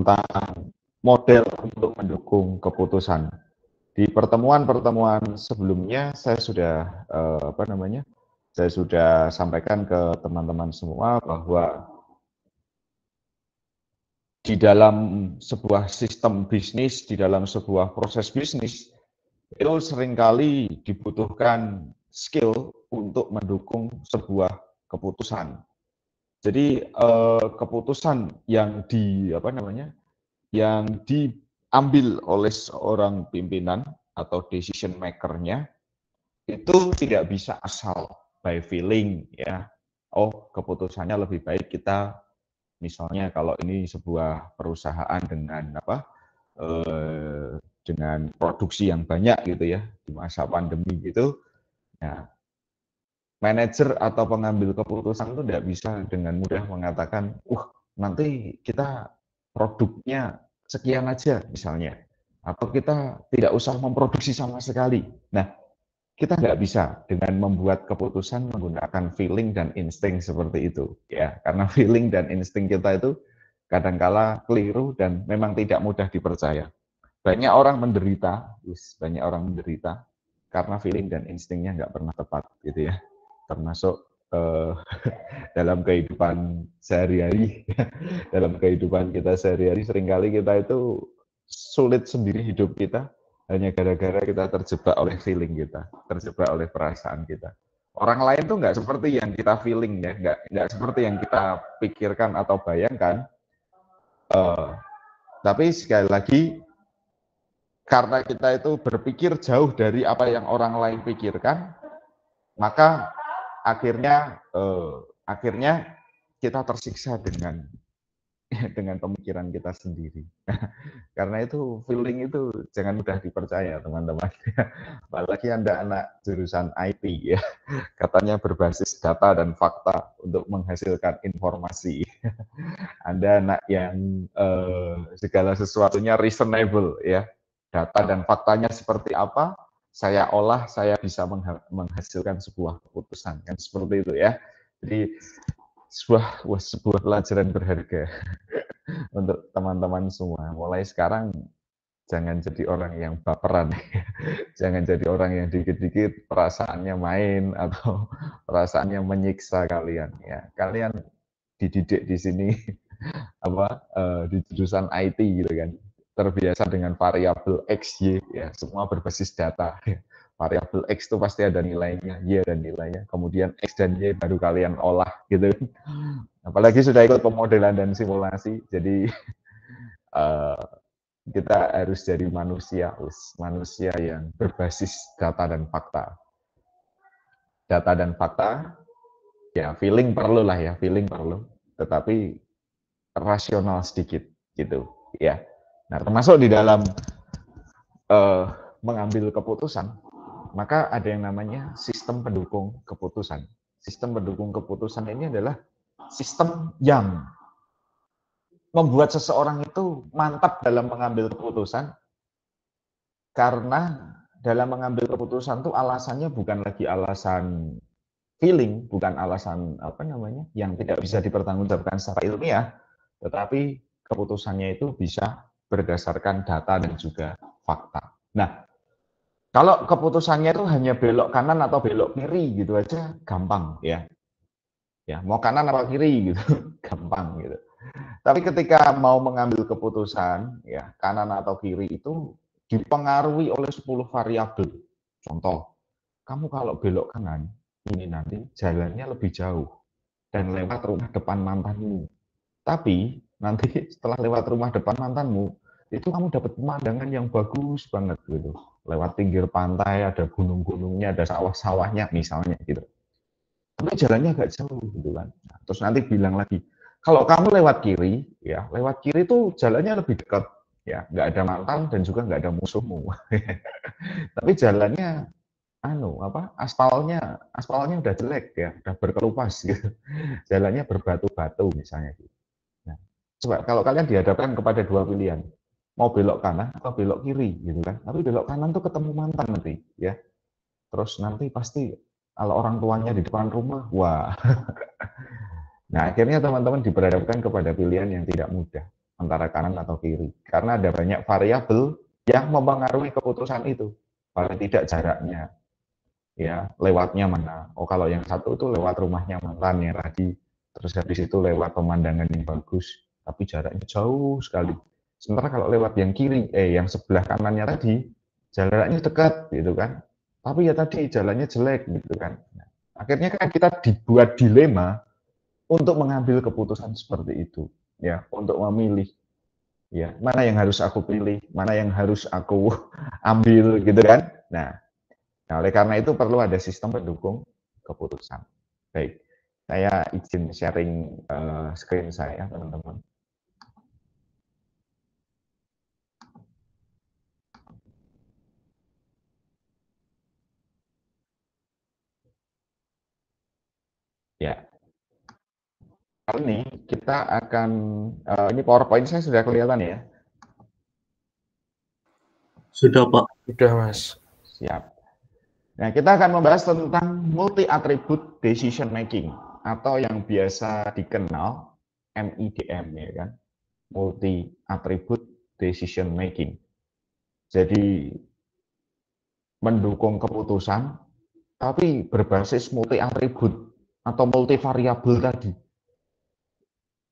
tentang model untuk mendukung keputusan. Di pertemuan-pertemuan sebelumnya saya sudah saya sudah sampaikan ke teman-teman semua bahwa di dalam sebuah sistem bisnis, di dalam sebuah proses bisnis, itu seringkali dibutuhkan skill untuk mendukung sebuah keputusan. Jadi keputusan yang diambil oleh seorang pimpinan atau decision maker-nya itu tidak bisa asal by feeling ya. Oh, keputusannya lebih baik kita misalnya kalau ini sebuah perusahaan dengan produksi yang banyak gitu ya di masa pandemi gitu. Nah, manajer atau pengambil keputusan itu tidak bisa dengan mudah mengatakan, nanti kita produknya sekian aja misalnya, atau kita tidak usah memproduksi sama sekali. Nah, kita nggak bisa dengan membuat keputusan menggunakan feeling dan insting seperti itu, ya. Karena feeling dan insting kita itu kadangkala keliru dan memang tidak mudah dipercaya. Banyak orang menderita karena feeling dan instingnya nggak pernah tepat, gitu ya. Termasuk dalam kehidupan sehari-hari, dalam kehidupan kita sehari-hari seringkali kita itu sulit sendiri hidup kita hanya gara-gara kita terjebak oleh feeling kita, terjebak oleh perasaan kita. Orang lain tuh nggak seperti yang kita feeling ya, nggak seperti yang kita pikirkan atau bayangkan. Tapi sekali lagi karena kita itu berpikir jauh dari apa yang orang lain pikirkan, maka akhirnya kita tersiksa dengan pemikiran kita sendiri. Karena itu feeling itu jangan mudah dipercaya teman-teman. Apalagi Anda anak jurusan IT ya, katanya berbasis data dan fakta untuk menghasilkan informasi. Anda anak yang segala sesuatunya reasonable ya, data dan faktanya seperti apa, saya olah, saya bisa menghasilkan sebuah keputusan kan seperti itu ya. Jadi sebuah pelajaran berharga untuk teman-teman semua. Mulai sekarang jangan jadi orang yang baperan, jangan jadi orang yang dikit-dikit perasaannya main atau perasaannya menyiksa kalian. Ya, kalian dididik di sini di jurusan IT gitu kan, terbiasa dengan variabel X, Y, ya semua berbasis data. Variabel X itu pasti ada nilainya, Y dan nilainya, kemudian X dan Y baru kalian olah gitu. Apalagi sudah ikut pemodelan dan simulasi, jadi kita harus jadi manusia yang berbasis data dan fakta. Data dan fakta, ya feeling perlu lah ya, feeling perlu, tetapi rasional sedikit gitu ya. Nah, termasuk di dalam mengambil keputusan, maka ada yang namanya sistem pendukung keputusan. Sistem pendukung keputusan ini adalah sistem yang membuat seseorang itu mantap dalam mengambil keputusan, karena dalam mengambil keputusan itu alasannya bukan lagi alasan feeling, bukan alasan yang tidak bisa dipertanggungjawabkan secara ilmiah, tetapi keputusannya itu bisa berdasarkan data dan juga fakta. Nah, kalau keputusannya itu hanya belok kanan atau belok kiri gitu aja gampang ya. Ya, mau kanan apa kiri gitu, gampang gitu. Tapi ketika mau mengambil keputusan ya, kanan atau kiri itu dipengaruhi oleh 10 variabel. Contoh, kamu kalau belok kanan, ini nanti jalannya lebih jauh dan lewat rumah depan mantanmu. Tapi nanti setelah lewat rumah depan mantanmu, itu kamu dapat pemandangan yang bagus banget gitu. Lewat pinggir pantai, ada gunung-gunungnya, ada sawah-sawahnya misalnya gitu. Tapi jalannya agak jauh gitu kan. Nah, terus nanti bilang lagi, kalau kamu lewat kiri, ya lewat kiri itu jalannya lebih dekat, ya nggak ada mantan dan juga nggak ada musuhmu. Tapi jalannya aspalnya udah jelek ya, udah berkelupas gitu. Jalannya berbatu-batu misalnya gitu. Nah, coba kalau kalian dihadapkan kepada dua pilihan, mau belok kanan atau belok kiri gitu kan. Tapi belok kanan tuh ketemu mantan nanti ya. Terus nanti pasti kalau orang tuanya di depan rumah, wah. Nah, akhirnya teman-teman diperhadapkan kepada pilihan yang tidak mudah. antara kanan atau kiri. Karena ada banyak variabel yang mempengaruhi keputusan itu. Paling tidak jaraknya, ya lewatnya mana. Oh kalau yang satu itu lewat rumahnya mantannya tadi, terus habis itu lewat pemandangan yang bagus, tapi jaraknya jauh sekali. Sementara kalau lewat yang kiri, yang sebelah kanannya tadi, jaraknya dekat gitu kan. Tapi ya tadi jalannya jelek gitu kan. Nah, akhirnya kan kita dibuat dilema untuk mengambil keputusan seperti itu, ya, untuk memilih, ya, mana yang harus aku pilih, mana yang harus aku ambil gitu kan. Nah, oleh karena itu perlu ada sistem pendukung keputusan. Baik, saya izin sharing screen saya, teman-teman. Ya, kali ini kita akan, ini PowerPoint saya sudah kelihatan ya? Sudah, Pak. Sudah, Mas. Siap. Nah, kita akan membahas tentang multi-attribute decision making, atau yang biasa dikenal MIDM, ya kan? Multi-attribute decision making. Jadi, mendukung keputusan, tapi berbasis multi-atribut atau multi-variabel tadi.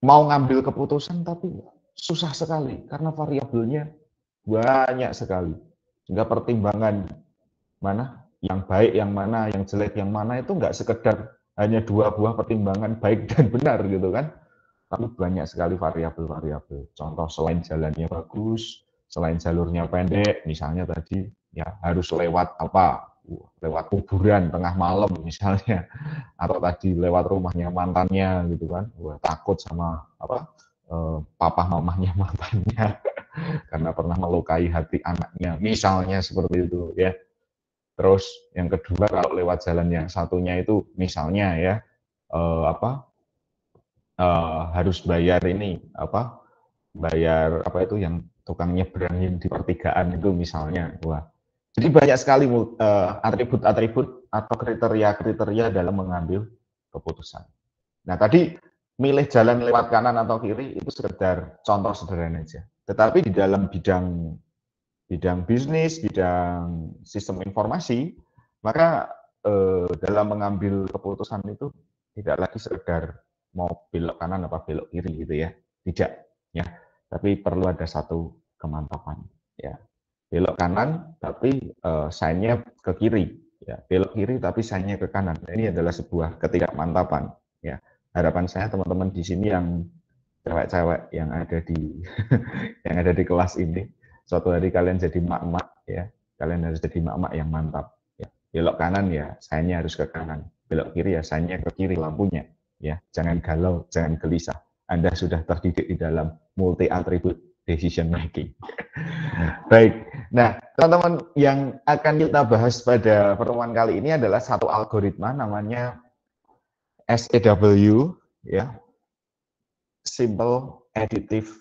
Mau ngambil keputusan, tapi susah sekali, karena variabelnya banyak sekali. Sehingga pertimbangan mana yang baik, yang mana, yang jelek, yang mana itu nggak sekedar hanya 2 buah pertimbangan baik dan benar gitu kan, tapi banyak sekali variabel-variabel. Contoh selain jalannya bagus, selain jalurnya pendek, misalnya tadi ya harus lewat apa? Lewat kuburan tengah malam misalnya, atau tadi lewat rumahnya mantannya gitu kan. Wah, takut sama apa? Papa mamahnya mantannya karena pernah melukai hati anaknya, misalnya seperti itu ya. Terus yang kedua kalau lewat jalan yang satunya itu misalnya ya apa harus bayar ini apa bayar apa itu yang tukang nyebrangin di pertigaan itu misalnya. Wah, jadi banyak sekali atribut-atribut atau kriteria-kriteria dalam mengambil keputusan. Nah tadi milih jalan lewat kanan atau kiri itu sekedar contoh sederhana aja. Tetapi di dalam bidang bisnis, bidang sistem informasi, maka dalam mengambil keputusan itu tidak lagi sekedar mau belok kanan apa belok kiri gitu ya, tidak ya, tapi perlu ada satu kemantapan ya. Belok kanan tapi sign-nya ke kiri ya, belok kiri tapi sign-nya ke kanan. Ini adalah sebuah ketidakmantapan ya. Harapan saya teman-teman di sini yang cewek-cewek yang ada di yang ada di kelas ini, suatu hari kalian jadi mak-mak ya, kalian harus jadi mak-mak yang mantap ya. Belok kanan ya sign-nya harus ke kanan, belok kiri ya sign-nya ke kiri lampunya ya. Jangan galau, jangan gelisah, Anda sudah terdidik di dalam multi attribute decision making. Baik, nah teman-teman yang akan kita bahas pada pertemuan kali ini adalah satu algoritma namanya SAW ya, Simple Additive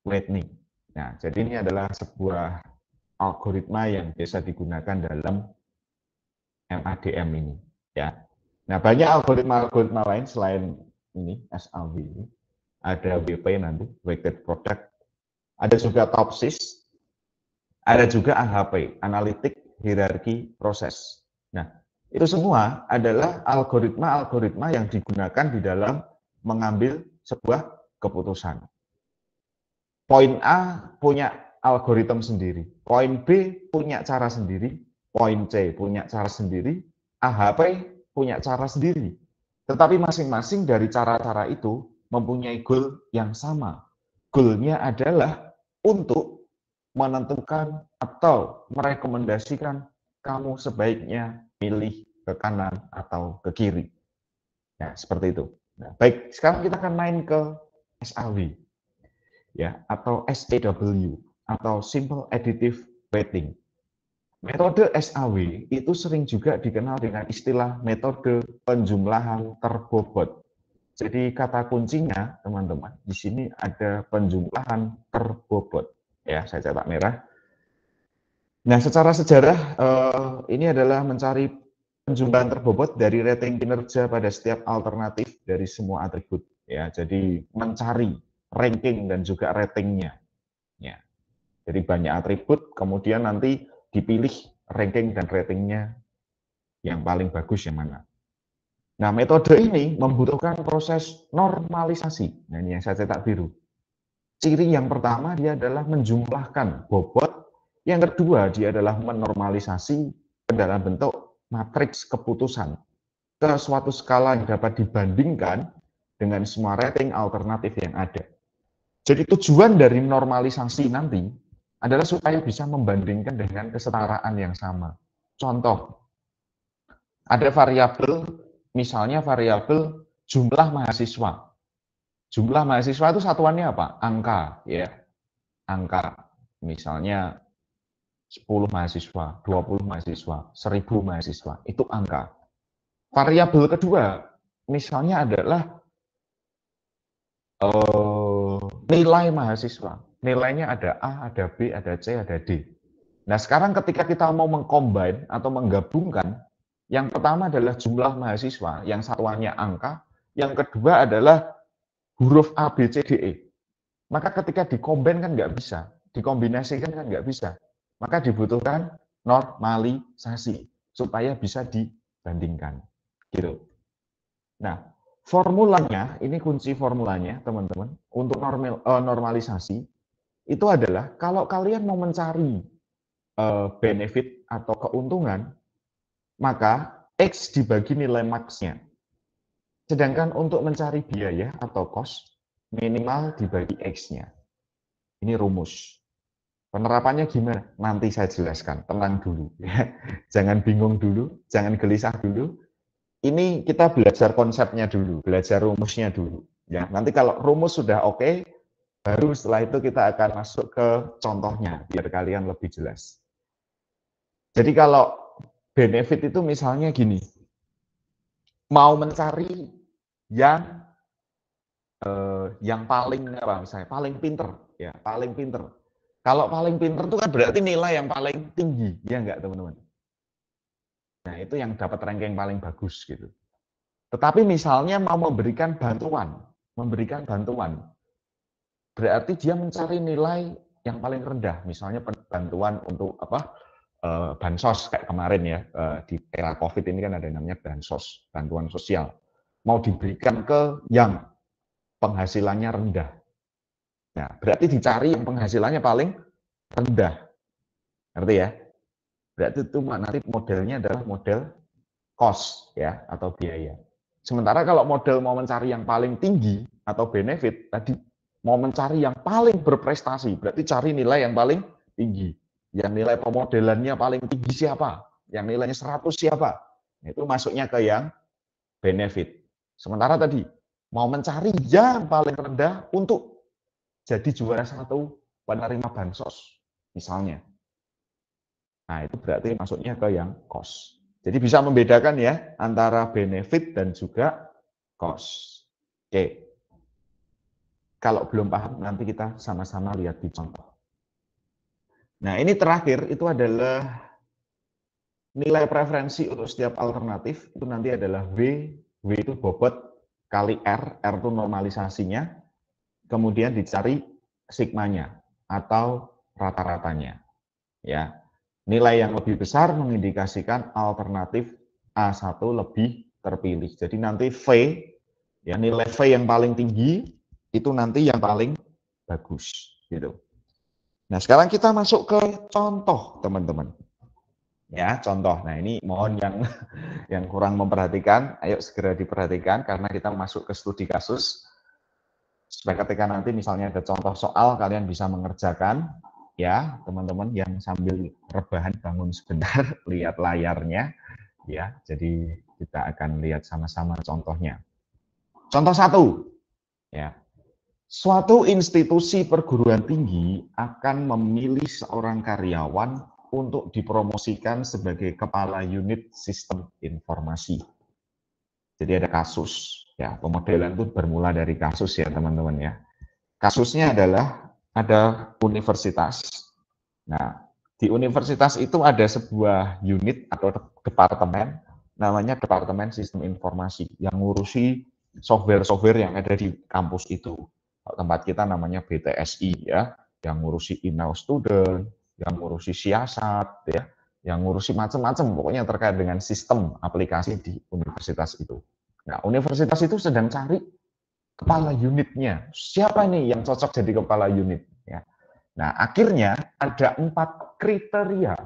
Weighting. Nah, jadi ini adalah sebuah algoritma yang biasa digunakan dalam MADM ini ya. Nah, banyak algoritma-algoritma lain selain ini SAW ini. Ada WP nanti, Weighted Product. Ada juga TOPSIS. Ada juga AHP, Analytic Hierarchy Process. Nah, itu semua adalah algoritma-algoritma yang digunakan di dalam mengambil sebuah keputusan. Poin A punya algoritma sendiri, poin B punya cara sendiri, poin C punya cara sendiri, AHP punya cara sendiri. Tetapi masing-masing dari cara-cara itu mempunyai goal yang sama. Goal-nya adalah untuk menentukan atau merekomendasikan kamu sebaiknya pilih ke kanan atau ke kiri. Ya, seperti itu. Nah, baik, sekarang kita akan main ke SAW ya, atau SAW atau Simple Additive Weighting. Metode SAW itu sering juga dikenal dengan istilah metode penjumlahan terbobot. Jadi kata kuncinya teman-teman di sini ada penjumlahan terbobot. Ya, saya cetak merah. Nah, secara sejarah ini adalah mencari penjumlahan terbobot dari rating kinerja pada setiap alternatif dari semua atribut. Ya, jadi mencari ranking dan juga ratingnya. Ya. Jadi banyak atribut, kemudian nanti dipilih ranking dan ratingnya yang paling bagus yang mana. Nah, metode ini membutuhkan proses normalisasi. Nah, ini yang saya cetak biru. Ciri yang pertama dia adalah menjumlahkan bobot, yang kedua dia adalah menormalisasi ke dalam bentuk matriks keputusan ke suatu skala yang dapat dibandingkan dengan semua rating alternatif yang ada. Jadi tujuan dari normalisasi nanti adalah supaya bisa membandingkan dengan kesetaraan yang sama. Contoh, ada variabel, misalnya variabel jumlah mahasiswa. Jumlah mahasiswa itu satuannya apa? Angka, ya. Angka, misalnya 10 mahasiswa, 20 mahasiswa, 1000 mahasiswa, itu angka. Variabel kedua, misalnya adalah nilai mahasiswa. Nilainya ada A, ada B, ada C, ada D. Nah, sekarang ketika kita mau mengcombine atau menggabungkan, yang pertama adalah jumlah mahasiswa, yang satuannya angka, yang kedua adalah huruf A, B, C, D, E. Maka ketika dikombin kan nggak bisa, dikombinasikan kan nggak bisa. Maka dibutuhkan normalisasi supaya bisa dibandingkan. Gitu. Nah, formulanya, ini kunci formulanya teman-teman, untuk normalisasi, itu adalah kalau kalian mau mencari benefit atau keuntungan, maka X dibagi nilai max-nya. Sedangkan untuk mencari biaya atau cost, minimal dibagi X-nya. Ini rumus. Penerapannya gimana? Nanti saya jelaskan, tenang dulu. Jangan bingung dulu, jangan gelisah dulu. Ini kita belajar konsepnya dulu, belajar rumusnya dulu. Ya, nanti kalau rumus sudah oke, baru setelah itu kita akan masuk ke contohnya, biar kalian lebih jelas. Jadi kalau benefit itu misalnya gini, mau mencari yang paling apa misalnya, paling pinter, ya paling pinter. Kalau paling pinter itu kan berarti nilai yang paling tinggi, ya enggak teman-teman? Nah itu yang dapat ranking paling bagus gitu. Tetapi misalnya mau memberikan bantuan, berarti dia mencari nilai yang paling rendah, misalnya bantuan untuk apa bansos kayak kemarin ya di era COVID ini kan ada yang namanya bansos, bantuan sosial, mau diberikan ke yang penghasilannya rendah. Nah, berarti dicari yang penghasilannya paling rendah, ngerti ya? Berarti itu nanti modelnya adalah model cost ya atau biaya. Sementara kalau model mau mencari yang paling tinggi atau benefit tadi mau mencari yang paling berprestasi, berarti cari nilai yang paling tinggi. Yang nilai pemodelannya paling tinggi siapa? Yang nilainya 100 siapa? Itu masuknya ke yang benefit. Sementara tadi mau mencari yang paling rendah untuk jadi juara satu penerima bansos misalnya. Nah, itu berarti masuknya ke yang cost. Jadi bisa membedakan ya antara benefit dan juga cost. Oke. Kalau belum paham nanti kita sama-sama lihat di contoh. Nah, ini terakhir itu adalah nilai preferensi untuk setiap alternatif itu nanti adalah W itu bobot kali R itu normalisasinya, kemudian dicari sigmanya atau rata-ratanya. Ya. Nilai yang lebih besar mengindikasikan alternatif A1 lebih terpilih. Jadi nanti V, ya nilai V yang paling tinggi itu nanti yang paling bagus. Gitu. Nah sekarang kita masuk ke contoh teman-teman. Ya contoh. Nah ini mohon yang kurang memperhatikan, ayo segera diperhatikan karena kita masuk ke studi kasus. Supaya ketika nanti misalnya ada contoh soal kalian bisa mengerjakan. Ya teman-teman yang sambil rebahan bangun sebentar lihat layarnya ya jadi kita akan lihat sama-sama contohnya. Contoh 1 ya, suatu institusi perguruan tinggi akan memilih seorang karyawan untuk dipromosikan sebagai kepala unit sistem informasi. Jadi ada kasus ya, pemodelan itu bermula dari kasus ya teman-teman ya. Kasusnya adalah ada universitas. Nah, di universitas itu ada sebuah unit atau departemen, namanya Departemen Sistem Informasi, yang ngurusi software-software yang ada di kampus itu. tempat kita namanya BTSI ya, yang ngurusi email student, yang ngurusi siasat ya, yang ngurusi macam-macam pokoknya terkait dengan sistem aplikasi di universitas itu. Nah, universitas itu sedang cari kepala unitnya. Siapa nih yang cocok jadi kepala unit ya. Nah, akhirnya ada 4 kriteria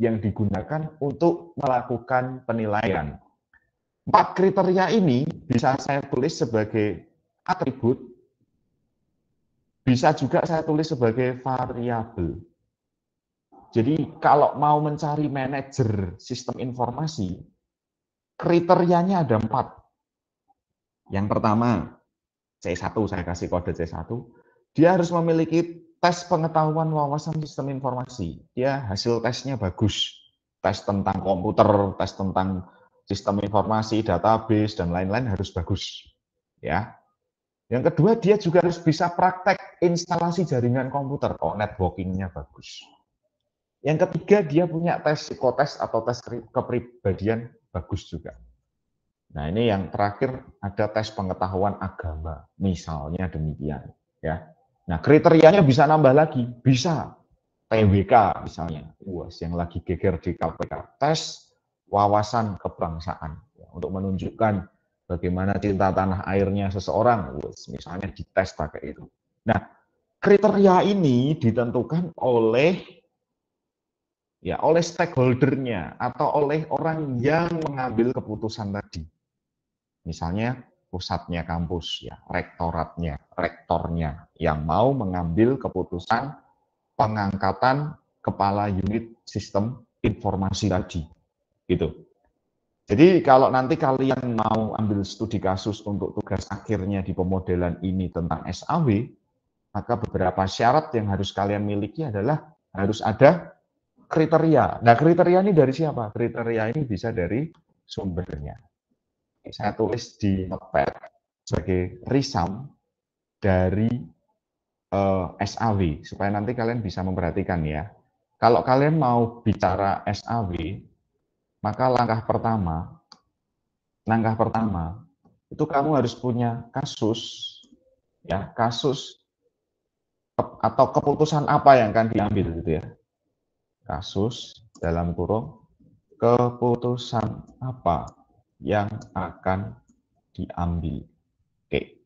yang digunakan untuk melakukan penilaian. 4 kriteria ini bisa saya tulis sebagai atribut, bisa juga saya tulis sebagai variabel. Jadi kalau mau mencari manajer sistem informasi, kriterianya ada 4. Yang pertama, C1, saya kasih kode C1, dia harus memiliki tes pengetahuan wawasan sistem informasi. Dia hasil tesnya bagus. Tes tentang komputer, tes tentang sistem informasi, database, dan lain-lain harus bagus. Ya. Yang kedua, dia juga harus bisa praktek instalasi jaringan komputer. Oh, networking-nya bagus. Yang ketiga, dia punya tes psikotes atau tes kepribadian bagus juga. Nah, ini yang terakhir ada tes pengetahuan agama, misalnya demikian. Ya. Nah, kriterianya bisa nambah lagi, bisa TWK misalnya, yang lagi geger di KPK, tes wawasan kebangsaan ya, untuk menunjukkan bagaimana cinta tanah airnya seseorang, misalnya dites pakai itu. Nah, kriteria ini ditentukan oleh stakeholdernya atau oleh orang yang mengambil keputusan tadi. Misalnya pusatnya kampus ya, rektornya yang mau mengambil keputusan pengangkatan kepala unit sistem informasi tadi. Gitu. Jadi kalau nanti kalian mau ambil studi kasus untuk tugas akhirnya di pemodelan ini tentang SAW, maka beberapa syarat yang harus kalian miliki adalah harus ada kriteria. Nah, kriteria ini dari siapa? Kriteria ini bisa dari sumbernya. Saya tulis di notepad sebagai resum dari SAW, supaya nanti kalian bisa memperhatikan ya. Kalau kalian mau bicara SAW, maka langkah pertama itu kamu harus punya kasus, ya, kasus atau keputusan apa yang akan diambil gitu ya. Kasus dalam kurung keputusan apa yang akan diambil. Oke.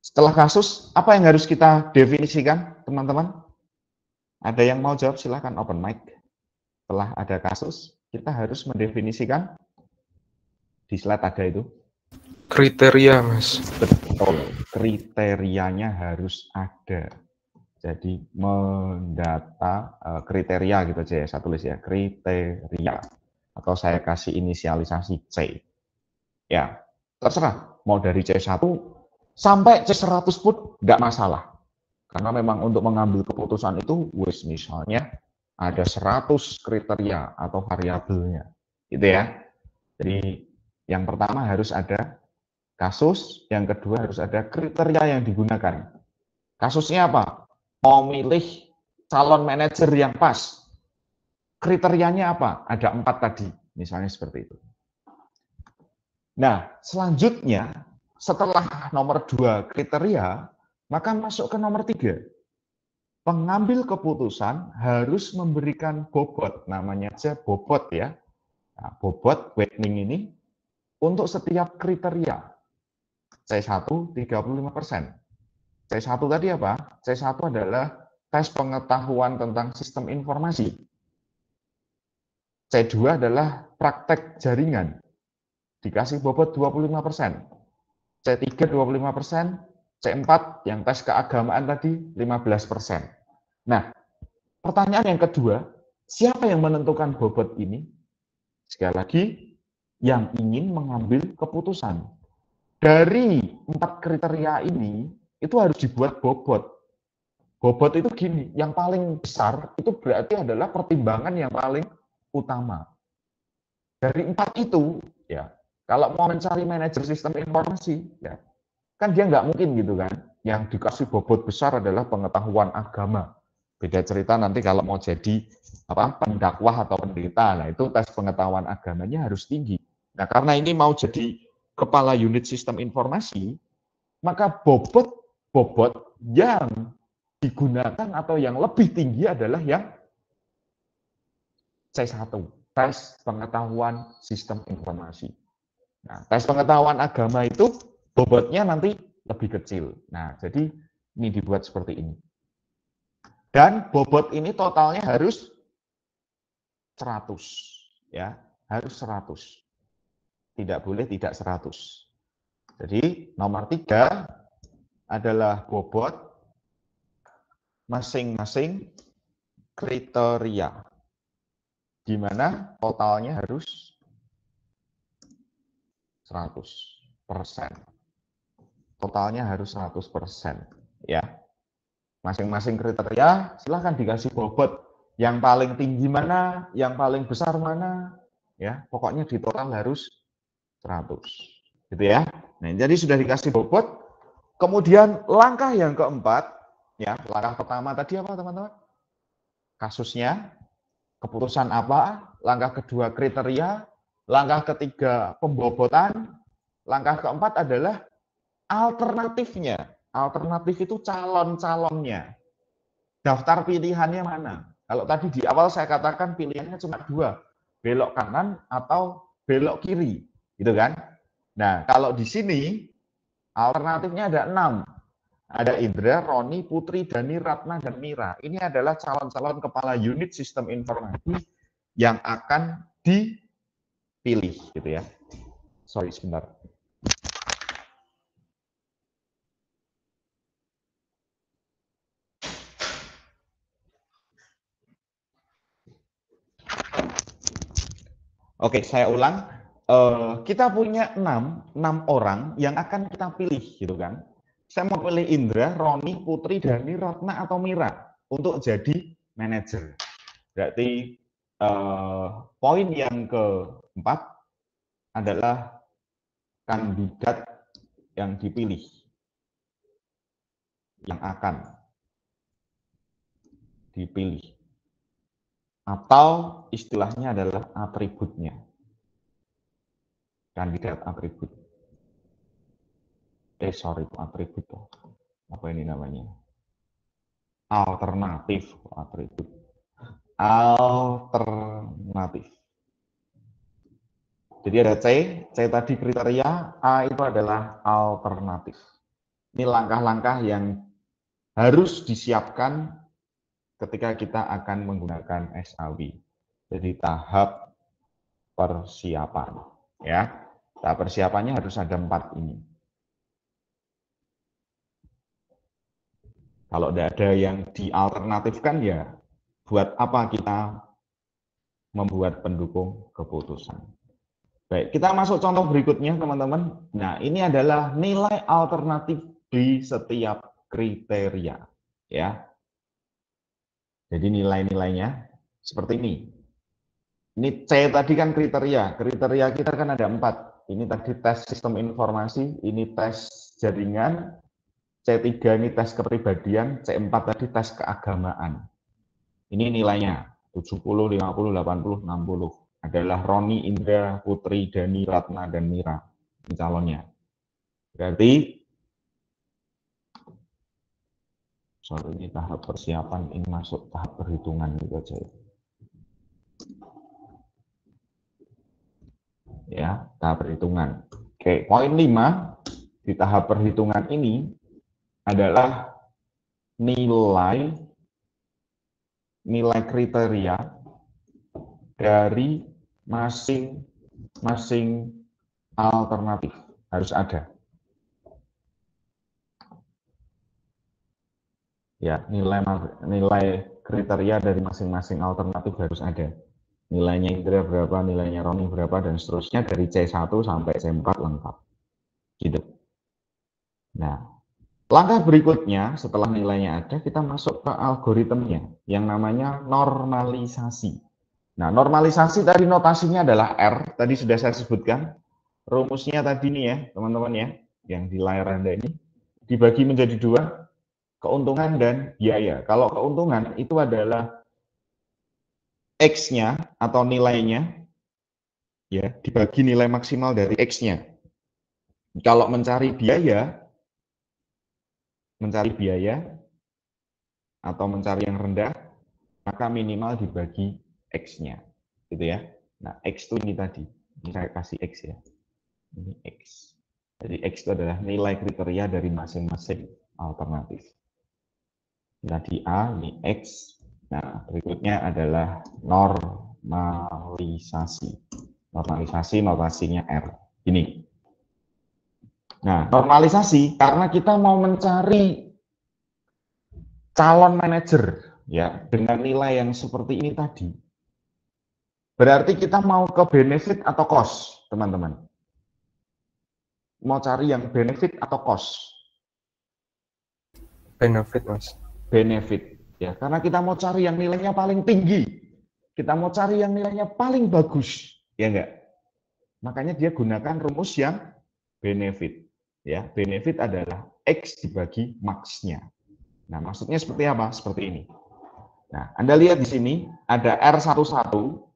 Setelah kasus, apa yang harus kita definisikan, teman-teman? Ada yang mau jawab? Silahkan open mic. Setelah ada kasus, kita harus mendefinisikan. Di slide ada itu. Kriteria, Mas. Betul, kriterianya harus ada. Jadi mendata kriteria gitu aja ya, saya tulis ya, kriteria. Atau saya kasih inisialisasi C. Ya, terserah. Mau dari C1 sampai C100 pun nggak masalah. Karena memang untuk mengambil keputusan itu, misalnya ada 100 kriteria atau variabelnya. Gitu ya. Jadi yang pertama harus ada kasus, yang kedua harus ada kriteria yang digunakan. Kasusnya apa? Mau milih calon manajer yang pas. Kriterianya apa? Ada 4 tadi, misalnya seperti itu. Nah, selanjutnya setelah nomor 2 kriteria, maka masuk ke nomor 3. Pengambil keputusan harus memberikan bobot, namanya aja bobot ya. Nah, bobot weighting ini untuk setiap kriteria. C1 35%. C1 tadi apa? C1 adalah tes pengetahuan tentang sistem informasi. C2 adalah praktek jaringan. Dikasih bobot 25%. C3 25%, C4 yang tes keagamaan tadi 15%. Nah, pertanyaan yang kedua, siapa yang menentukan bobot ini? Sekali lagi, yang ingin mengambil keputusan. Dari 4 kriteria ini, itu harus dibuat bobot. Bobot itu gini, yang paling besar itu berarti adalah pertimbangan yang paling utama. Dari 4 itu, ya, kalau mau mencari manajer sistem informasi, ya, kan dia nggak mungkin gitu kan. Yang dikasih bobot besar adalah pengetahuan agama. Beda cerita nanti kalau mau jadi pendakwah atau pendeta, nah itu tes pengetahuan agamanya harus tinggi. Nah, karena ini mau jadi kepala unit sistem informasi, maka bobot yang digunakan atau yang lebih tinggi adalah yang C1, tes pengetahuan sistem informasi. Nah, tes pengetahuan agama itu bobotnya nanti lebih kecil. Nah, jadi ini dibuat seperti ini. Dan bobot ini totalnya harus 100, ya, harus 100. Tidak boleh tidak 100. Jadi nomor 3 adalah bobot masing-masing kriteria, di mana totalnya harus 100%. Totalnya harus 100%, ya. Masing-masing kriteria silahkan dikasih bobot. Yang paling tinggi mana, yang paling besar mana, ya. Pokoknya di total harus 100. Gitu ya. Nah, jadi sudah dikasih bobot. Kemudian langkah yang keempat, ya, langkah pertama tadi apa teman-teman? Kasusnya, keputusan apa? Langkah kedua kriteria, langkah ketiga pembobotan, langkah keempat adalah alternatifnya. Alternatif itu calon-calonnya. Daftar pilihannya mana? Kalau tadi di awal saya katakan pilihannya cuma 2, belok kanan atau belok kiri, gitu kan? Nah, kalau di sini alternatifnya ada 6. Ada Indra, Roni, Putri, Dani, Ratna, dan Mira. Ini adalah calon-calon kepala unit sistem informasi yang akan dipilih, gitu ya. Sorry, sebentar. Oke, saya ulang. Kita punya 6 orang yang akan kita pilih, gitu kan. Saya mau pilih Indra, Roni, Putri, Dani, Ratna, atau Mira untuk jadi manajer. Berarti poin yang keempat adalah kandidat yang dipilih, yang akan dipilih. Atau istilahnya adalah atributnya. Kandidat atribut. Atribut. Apa ini namanya? Alternatif atribut. Alternatif. Jadi ada C tadi kriteria, A itu adalah alternatif. Ini langkah-langkah yang harus disiapkan ketika kita akan menggunakan SAW. Jadi tahap persiapan, ya. Tahap persiapannya harus ada 4 ini. Kalau tidak ada yang dialternatifkan, ya buat apa kita membuat pendukung keputusan. Baik, kita masuk contoh berikutnya, teman-teman. Nah, ini adalah nilai alternatif di setiap kriteria, ya. Jadi nilai-nilainya seperti ini. Ini C tadi kan kriteria. Kriteria kita kan ada 4. Ini tadi tes sistem informasi, ini tes jaringan, C3 ini tes kepribadian, C4 tadi tes keagamaan. Ini nilainya 70, 50, 80, 60. Adalah Roni, Indra, Putri, Dani, Ratna, dan Mira. Ini calonnya. Berarti ini tahap persiapan, ini masuk tahap perhitungan gitu aja. Ya, tahap perhitungan. Oke, poin 5 di tahap perhitungan ini adalah nilai kriteria dari masing-masing alternatif harus ada. Ya, nilai kriteria dari masing-masing alternatif harus ada. Nilainya Indra berapa, nilainya Roni berapa, dan seterusnya dari C1 sampai C4 lengkap. Gitu. Nah, langkah berikutnya setelah nilainya ada, kita masuk ke algoritmnya yang namanya normalisasi. Nah, normalisasi tadi notasinya adalah R, tadi sudah saya sebutkan. Rumusnya tadi nih ya, teman-teman ya, yang di layar Anda ini, dibagi menjadi 2, keuntungan dan biaya. Kalau keuntungan itu adalah X-nya atau nilainya, ya, dibagi nilai maksimal dari X-nya. Kalau mencari biaya, mencari biaya atau mencari yang rendah, maka minimal dibagi X-nya, gitu ya. Nah, X itu ini tadi, ini saya kasih X ya, ini X. Jadi X itu adalah nilai kriteria dari masing-masing alternatif. Tadi A, ini X. Nah, berikutnya adalah normalisasi. Normalisasi notasinya R. Ini. Nah, normalisasi karena kita mau mencari calon manajer ya dengan nilai yang seperti ini tadi. Berarti kita mau ke benefit atau cost, teman-teman. Mau cari yang benefit atau cost? Benefit, Mas. Benefit ya, karena kita mau cari yang nilainya paling tinggi. Kita mau cari yang nilainya paling bagus, ya enggak? Makanya dia gunakan rumus yang benefit. Ya, benefit adalah X dibagi max-nya. Nah, maksudnya seperti apa? Seperti ini. Nah, Anda lihat di sini ada R11.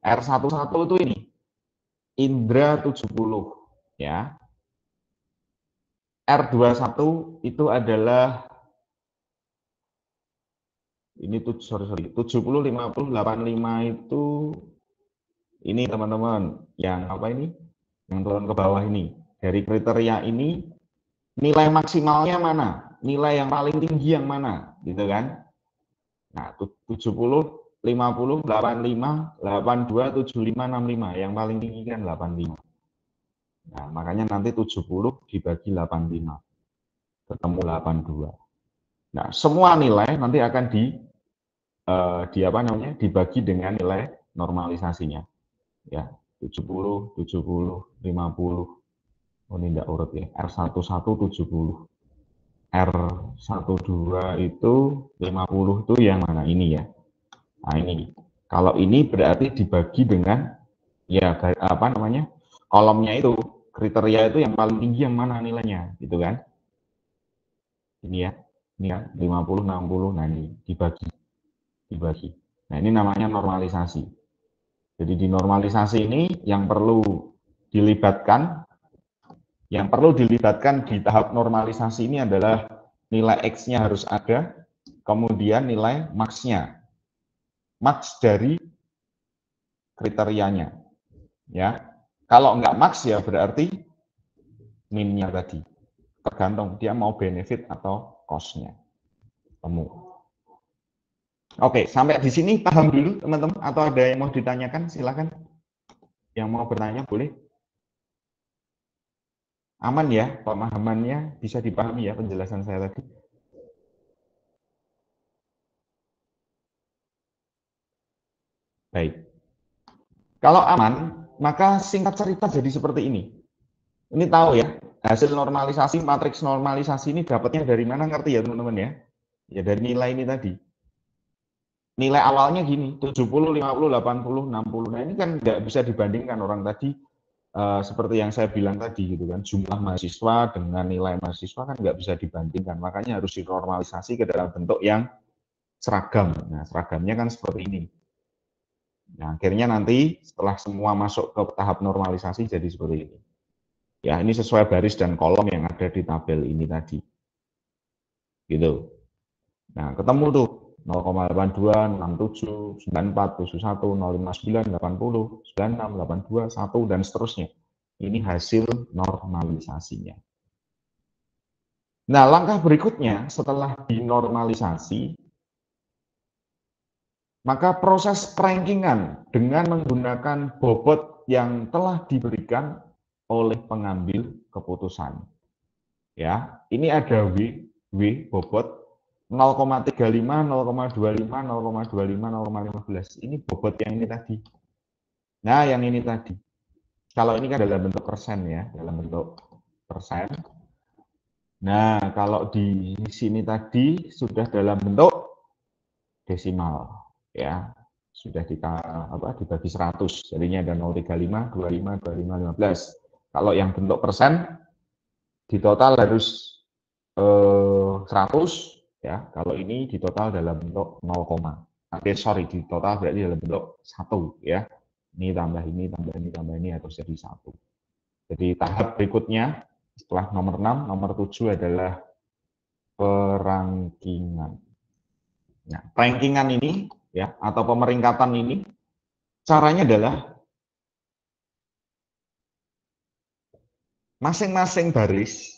R11 itu ini. Indra 70, ya. R21 itu adalah ini 70, 50, 85 itu ini teman-teman, yang apa ini? Yang turun ke bawah ini. Dari kriteria ini nilai maksimalnya mana? Nilai yang paling tinggi yang mana? Gitu kan? Nah, 70, 50, 85, 82, 75, 65. Yang paling tinggi kan 85. Nah, makanya nanti 70 dibagi 85. Ketemu 82. Nah, semua nilai nanti akan di apa namanya? Dibagi dengan nilai normalisasinya. Ya, 70, 70, 50. Oh, ini enggak urut ya. R11 70. R12 itu 50 itu yang mana ini ya? Nah, ini. Kalau ini berarti dibagi dengan ya apa namanya? Kolomnya itu, kriteria itu yang paling tinggi yang mana nilainya, gitu kan? Ini ya. Ini ya, 50, 60. Nah, ini dibagi. Nah, ini namanya normalisasi. Jadi di normalisasi ini yang perlu dilibatkan di tahap normalisasi ini adalah nilai X-nya harus ada, kemudian nilai max-nya. Max dari kriterianya. Ya. Kalau nggak max ya berarti min-nya tadi. Tergantung dia mau benefit atau cost-nya. Temu. Oke, sampai di sini paham dulu teman-teman, atau ada yang mau ditanyakan? Silakan. Yang mau bertanya boleh. Aman ya, pemahamannya bisa dipahami ya penjelasan saya tadi. Baik. Kalau aman, maka singkat cerita jadi seperti ini. Ini tahu ya, hasil normalisasi, matriks normalisasi ini dapatnya dari mana, ngerti ya teman-teman ya? Ya dari nilai ini tadi. Nilai awalnya gini, 70, 50, 80, 60. Nah ini kan nggak bisa dibandingkan orang tadi, seperti yang saya bilang tadi gitu kan, jumlah mahasiswa dengan nilai mahasiswa kan nggak bisa dibandingkan. Makanya harus dinormalisasi ke dalam bentuk yang seragam. Nah seragamnya kan seperti ini. Nah, akhirnya nanti setelah semua masuk ke tahap normalisasi jadi seperti ini. Ya, ini sesuai baris dan kolom yang ada di tabel ini tadi. Gitu. Nah, ketemu tuh 0,82, 67, 94, 71, 059, 80, 96, 82, 1 dan seterusnya. Ini hasil normalisasinya. Nah, langkah berikutnya setelah dinormalisasi, maka proses rankingan dengan menggunakan bobot yang telah diberikan oleh pengambil keputusan. Ya, ini ada W bobot 0,35, 0,25, 0,25, 0,15. Ini bobot yang ini tadi. Nah, yang ini tadi. Kalau ini kan dalam bentuk persen ya, dalam bentuk persen. Nah, kalau di sini tadi sudah dalam bentuk desimal ya. Sudah dibagi 100. Jadinya ada 035, 25, 25, 15. Kalau yang bentuk persen di total harus 100 ya. Kalau ini di total dalam bentuk 0, sorry, di total berarti dalam bentuk 1 ya. Ini tambah ini, tambah ini, tambah ini harus jadi 1. Jadi tahap berikutnya setelah nomor 6, nomor 7 adalah perankingan. Nah, perankingan ini ya atau pemeringkatan ini caranya adalah masing-masing baris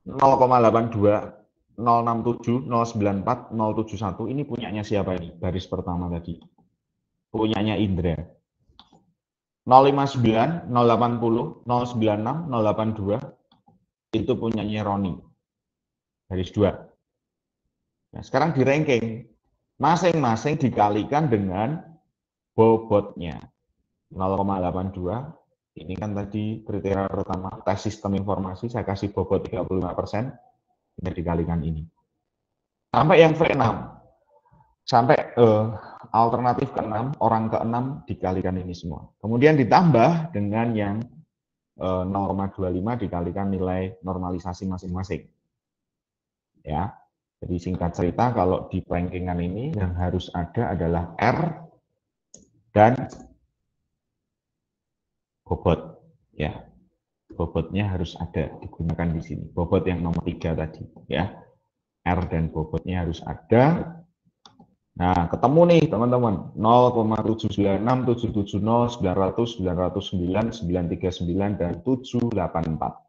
0,82, 067, 094, 071 ini punyanya siapa ini? Baris pertama tadi. Punyanya Indra. 059, 080, 096, 082 itu punyanya Roni. Baris 2. Nah, sekarang di ranking. Masing-masing dikalikan dengan bobotnya. 0,82. Ini kan tadi kriteria pertama tes sistem informasi, saya kasih bobot 35%, kita dikalikan ini. Sampai yang V6. Sampai alternatif ke-6, orang ke-6 dikalikan ini semua. Kemudian ditambah dengan yang 0,25 dikalikan nilai normalisasi masing-masing. Ya. Jadi singkat cerita, kalau di rankingan ini yang harus ada adalah R dan bobot. Ya, bobotnya harus ada digunakan di sini. Bobot yang nomor 3 tadi. Ya, R dan bobotnya harus ada. Nah, ketemu nih teman-teman. 0,796, 770, 900, 909, 939, dan 784.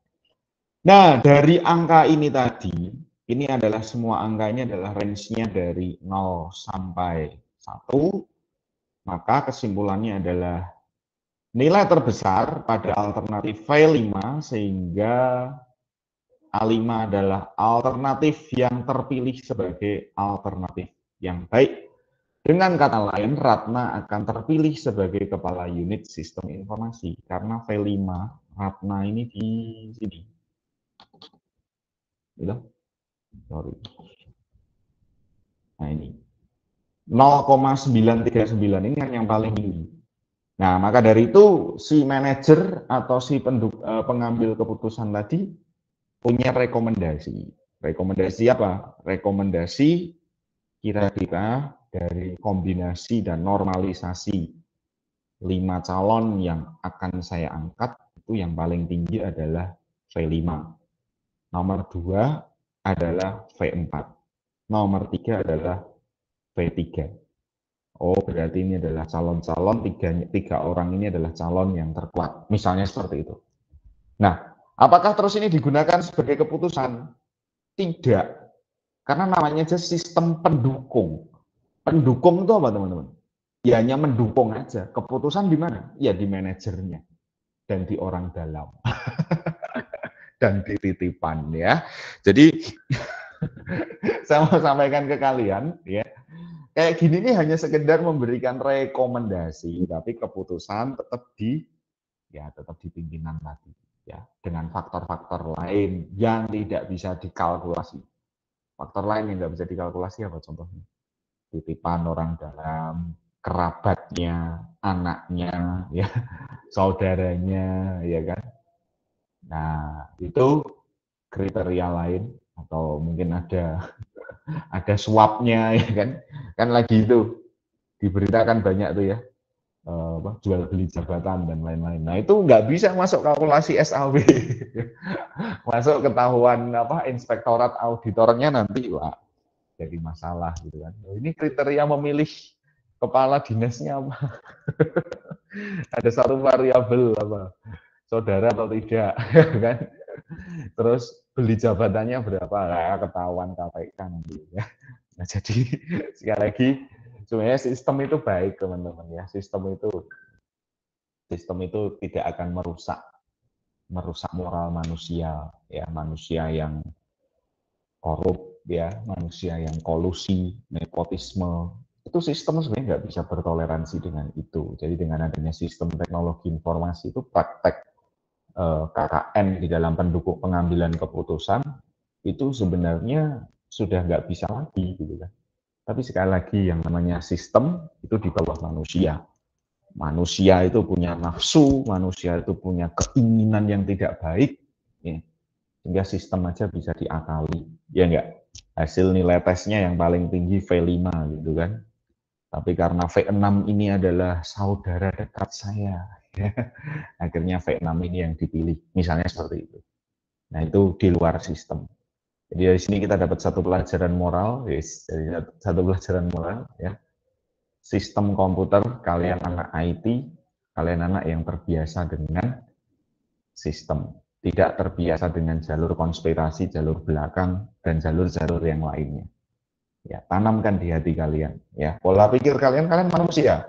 Nah, dari angka ini tadi, ini adalah semua angka ini adalah range-nya dari 0 sampai 1, maka kesimpulannya adalah nilai terbesar pada alternatif V5 sehingga A5 adalah alternatif yang terpilih sebagai alternatif yang baik. Dengan kata lain, Ratna akan terpilih sebagai kepala unit sistem informasi karena V5 Ratna ini di sini. Gitu. Sorry. Nah ini 0,939 ini kan yang paling tinggi. Nah maka dari itu si manajer atau si pengambil keputusan tadi punya rekomendasi. Rekomendasi apa? Rekomendasi kira-kira dari kombinasi dan normalisasi 5 calon yang akan saya angkat itu yang paling tinggi adalah V5. Nomor 2 adalah V4. Nomor 3 adalah V3. Oh, berarti ini adalah calon-calon, tiga orang ini adalah calon yang terkuat. Misalnya seperti itu. Nah, apakah terus ini digunakan sebagai keputusan? Tidak. Karena namanya aja sistem pendukung. Pendukung itu apa, teman-teman? Ya hanya mendukung aja. Keputusan di mana? Ya di manajernya. Dan di orang dalam. Dan di titipan, ya. Jadi, saya mau sampaikan ke kalian, ya. Kayak gini nih hanya sekedar memberikan rekomendasi, tapi keputusan tetap di pimpinan tadi, ya, dengan faktor-faktor lain yang tidak bisa dikalkulasi. Faktor lain yang tidak bisa dikalkulasi apa contohnya? Titipan orang dalam, kerabatnya, anaknya, ya, saudaranya, ya kan. Nah, itu kriteria lain atau mungkin ada swapnya, ya kan lagi itu diberitakan banyak tuh ya, jual beli jabatan dan lain-lain. Nah itu nggak bisa masuk kalkulasi SAW, masuk ketahuan inspektorat auditornya nanti wah jadi masalah gitu kan. Ini kriteria memilih kepala dinasnya apa? Ada satu variabel apa? Saudara atau tidak, kan? Terus beli jabatannya berapa? Nah, ketahuan KPK nanti ya. Nah, jadi sekali lagi sebenarnya sistem itu baik teman-teman ya. Sistem itu tidak akan merusak moral manusia ya, manusia yang korup ya, manusia yang kolusi, nepotisme. Itu sistem sebenarnya nggak bisa bertoleransi dengan itu. Jadi dengan adanya sistem teknologi informasi itu praktek KKN di dalam pendukung pengambilan keputusan itu sebenarnya sudah nggak bisa lagi gitu kan. Tapi sekali lagi yang namanya sistem itu di bawah manusia. Manusia itu punya nafsu, manusia itu punya keinginan yang tidak baik, ya. Sehingga sistem aja bisa diakali, ya enggak? Hasil nilai tesnya yang paling tinggi V5 gitu kan. Tapi karena V6 ini adalah saudara dekat saya, ya. Akhirnya V6 ini yang dipilih, misalnya seperti itu. Nah itu di luar sistem. Jadi dari sini kita dapat satu pelajaran moral, yes. Jadi satu pelajaran moral ya. Sistem komputer, kalian anak IT, kalian anak yang terbiasa dengan sistem, tidak terbiasa dengan jalur konspirasi, jalur belakang, dan jalur-jalur yang lainnya. Ya, tanamkan di hati kalian. Ya, pola pikir kalian, kalian manusia.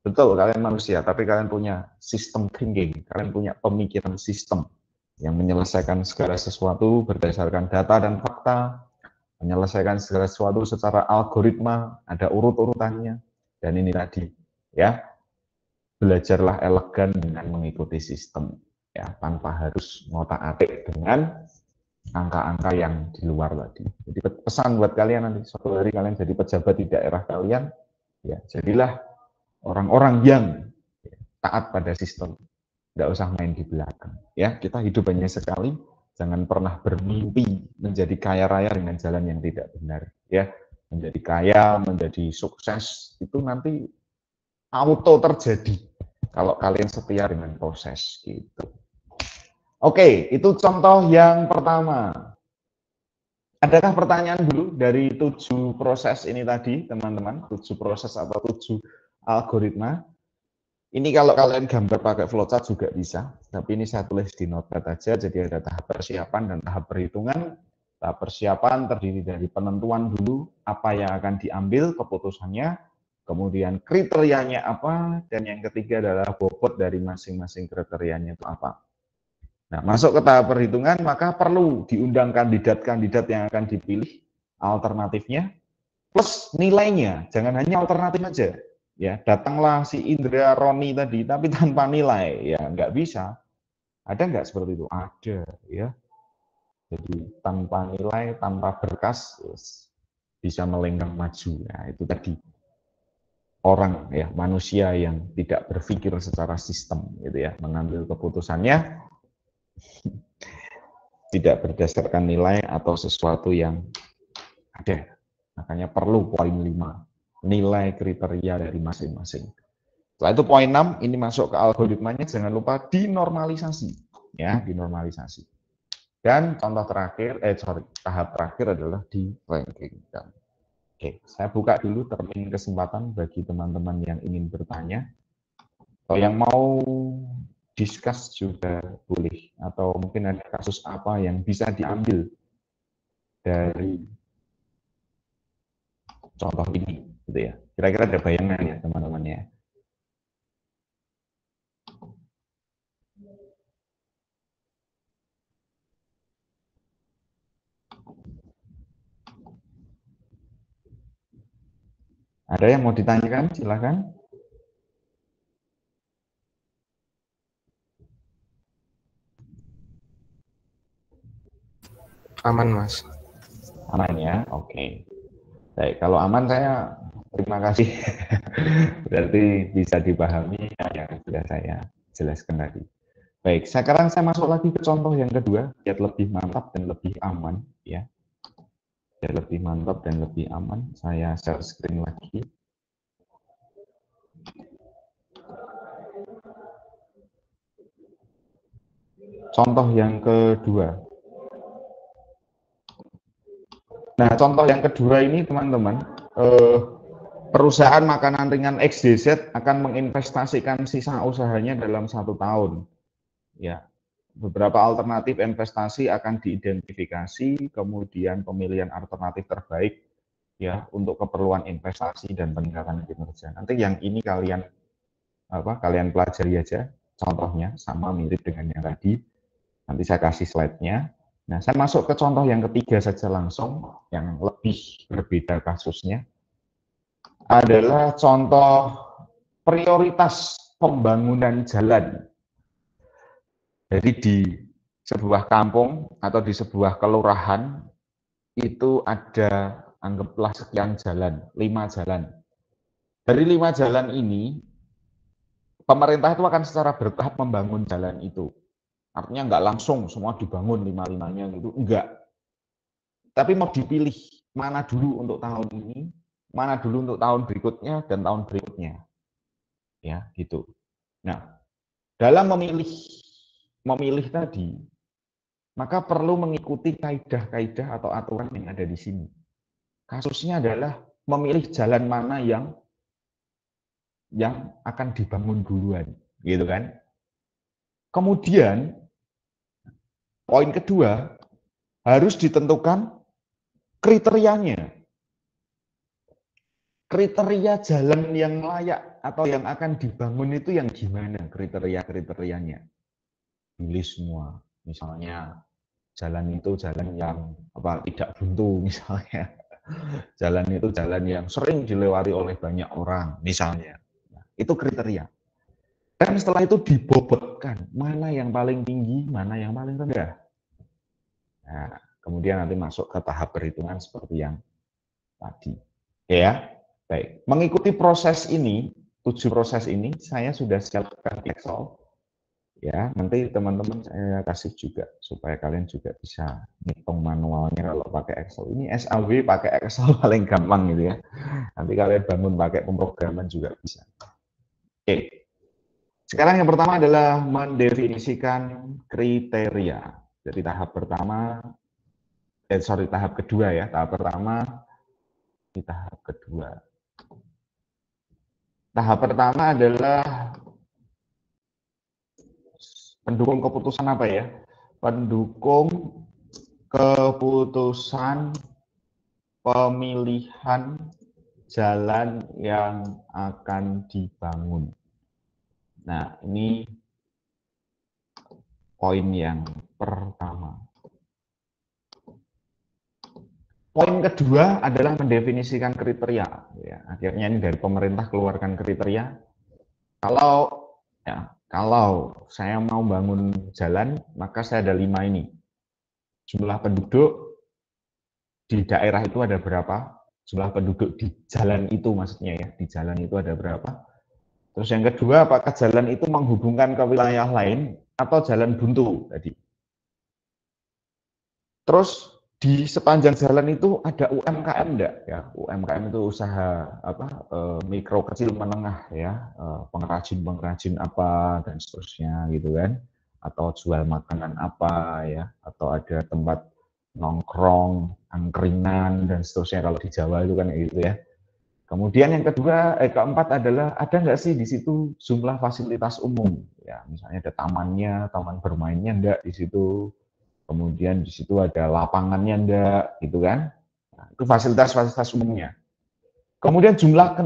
Betul, kalian manusia, tapi kalian punya sistem thinking, kalian punya pemikiran sistem yang menyelesaikan segala sesuatu berdasarkan data dan fakta, menyelesaikan segala sesuatu secara algoritma, ada urut-urutannya, dan ini tadi, ya, belajarlah elegan dengan mengikuti sistem, ya, tanpa harus ngotak-atik dengan angka-angka yang di luar tadi. Jadi pesan buat kalian nanti suatu hari kalian jadi pejabat di daerah kalian, ya jadilah orang-orang yang taat pada sistem, nggak usah main di belakang. Ya, kita hidup hanya sekali, jangan pernah bermimpi menjadi kaya raya dengan jalan yang tidak benar. Ya, menjadi kaya, menjadi sukses itu nanti auto terjadi kalau kalian setia dengan proses gitu. Oke, itu contoh yang pertama. Adakah pertanyaan dulu dari 7 proses ini tadi, teman-teman? 7 proses atau 7 algoritma. Ini kalau kalian gambar pakai flowchart juga bisa, tapi ini saya tulis di notepad aja, jadi ada tahap persiapan dan tahap perhitungan. Tahap persiapan terdiri dari penentuan dulu apa yang akan diambil keputusannya, kemudian kriterianya apa, dan yang ketiga adalah bobot dari masing-masing kriterianya itu apa. Nah, masuk ke tahap perhitungan, maka perlu diundang kandidat-kandidat yang akan dipilih, alternatifnya, plus nilainya. Jangan hanya alternatif aja. Ya, datanglah si Indra Roni tadi, tapi tanpa nilai. Ya, nggak bisa. Ada nggak seperti itu? Ada, ya. Jadi tanpa nilai, tanpa berkas, bisa melenggang maju. Nah, itu tadi orang ya manusia yang tidak berpikir secara sistem, gitu ya, mengambil keputusannya tidak berdasarkan nilai atau sesuatu yang ada. Makanya perlu poin 5, nilai kriteria dari masing-masing. Setelah itu poin 6, ini masuk ke algoritmanya, jangan lupa dinormalisasi. Ya, dinormalisasi. Dan contoh terakhir, tahap terakhir adalah di ranking. Oke, saya buka dulu termin kesempatan bagi teman-teman yang ingin bertanya. Atau yang mau discuss juga boleh, atau mungkin ada kasus apa yang bisa diambil dari contoh ini, gitu ya. Kira-kira ada bayangan ya teman-teman ya. Ada yang mau ditanyakan? Silakan. Aman, Mas. Aman ya, oke. Baik, kalau aman saya terima kasih. Berarti bisa dipahami yang sudah saya jelaskan tadi. Baik, sekarang saya masuk lagi ke contoh yang kedua, biar lebih mantap dan lebih aman ya. Biar lebih mantap dan lebih aman, saya share screen lagi. Contoh yang kedua. Nah, contoh yang kedua ini teman-teman, perusahaan makanan ringan XYZ akan menginvestasikan sisa usahanya dalam 1 tahun. Ya, beberapa alternatif investasi akan diidentifikasi, kemudian pemilihan alternatif terbaik ya untuk keperluan investasi dan peningkatan kinerja. Nanti yang ini kalian pelajari aja, contohnya sama mirip dengan yang tadi. Nanti saya kasih slide-nya. Nah, saya masuk ke contoh yang ketiga saja langsung, yang lebih berbeda kasusnya. Adalah contoh prioritas pembangunan jalan. Jadi di sebuah kampung atau di sebuah kelurahan itu ada anggaplah sekian jalan, 5 jalan. Dari 5 jalan ini, pemerintah itu akan secara bertahap membangun jalan itu. Artinya nggak langsung semua dibangun 5-5-nya gitu, enggak. Tapi mau dipilih mana dulu untuk tahun ini, mana dulu untuk tahun berikutnya, dan tahun berikutnya. Ya, gitu. Nah, dalam memilih tadi, maka perlu mengikuti kaidah-kaidah atau aturan yang ada di sini. Kasusnya adalah memilih jalan mana yang akan dibangun duluan, gitu kan? Kemudian poin kedua, harus ditentukan kriterianya. Kriteria jalan yang layak atau yang akan dibangun itu yang gimana kriteria-kriterianya. Pilih semua. Misalnya jalan itu jalan yang tidak buntu misalnya. Jalan itu jalan yang sering dilewati oleh banyak orang misalnya. Itu kriteria. Dan setelah itu dibobotkan mana yang paling tinggi, mana yang paling rendah. Nah, kemudian nanti masuk ke tahap perhitungan seperti yang tadi. Ya, baik. Mengikuti proses ini, 7 proses ini, saya sudah siapkan di Excel. Ya, nanti teman-teman saya kasih juga supaya kalian juga bisa ngitung manualnya kalau pakai Excel. Ini SAW pakai Excel paling gampang gitu ya. Nanti kalian bangun pakai pemrograman juga bisa. Oke. Sekarang yang pertama adalah mendefinisikan kriteria. Jadi tahap kedua ya. Tahap pertama di tahap kedua. Tahap pertama adalah pendukung keputusan apa ya? Pendukung keputusan pemilihan jalan yang akan dibangun. Nah, ini poin yang pertama. Poin kedua adalah mendefinisikan kriteria. Ya, akhirnya ini dari pemerintah keluarkan kriteria. Kalau saya mau bangun jalan, maka saya ada 5 ini. Jumlah penduduk di daerah itu ada berapa? Jumlah penduduk di jalan itu maksudnya ya, di jalan itu ada berapa? Terus yang kedua, apakah jalan itu menghubungkan ke wilayah lain atau jalan buntu tadi? Terus di sepanjang jalan itu ada UMKM enggak ya? UMKM itu usaha mikro kecil menengah ya, pengrajin apa dan seterusnya gitu kan, atau jual makanan apa ya, atau ada tempat nongkrong, angkringan dan seterusnya kalau di Jawa itu kan gitu ya. Kemudian yang keempat adalah ada nggak sih di situ jumlah fasilitas umum ya, misalnya ada tamannya, taman bermainnya enggak di situ. Kemudian di situ ada lapangannya enggak, gitu kan? Nah, itu fasilitas-fasilitas umumnya. Kemudian jumlah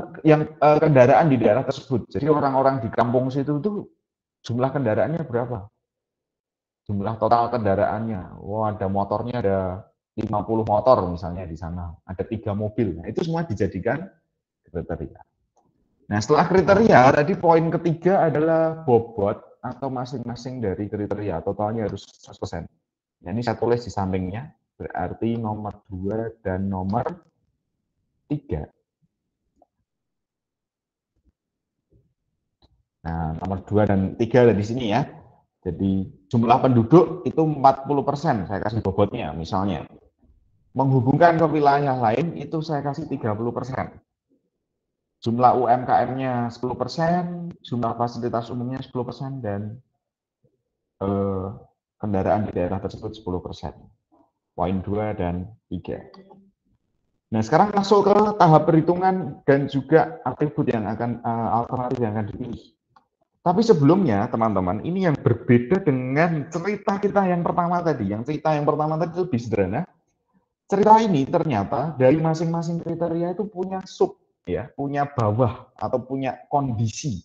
kendaraan di daerah tersebut. Jadi orang-orang di kampung situ itu jumlah kendaraannya berapa? Jumlah total kendaraannya. Wah, ada motornya ada 50 motor misalnya di sana. Ada 3 mobil. Nah, itu semua dijadikan kriteria. Nah, setelah kriteria, tadi poin ketiga adalah bobot atau masing-masing dari kriteria. Totalnya harus 100%. Nah, ini saya tulis di sampingnya, berarti nomor 2 dan nomor 3. Nah, nomor 2 dan 3 ada di sini ya. Jadi jumlah penduduk itu 40%, saya kasih bobotnya misalnya. Menghubungkan ke wilayah lain itu saya kasih 30%. Jumlah UMKM-nya 10%, jumlah fasilitas umumnya 10%, dan kendaraan di daerah tersebut 10%. Poin 2 dan 3. Nah, sekarang masuk ke tahap perhitungan dan juga atribut yang akan alternatif yang akan dipilih. Tapi sebelumnya, teman-teman, ini yang berbeda dengan cerita kita yang pertama tadi. Yang cerita yang pertama tadi lebih sederhana. Cerita ini ternyata dari masing-masing kriteria itu punya sub, ya, punya bawah atau punya kondisi.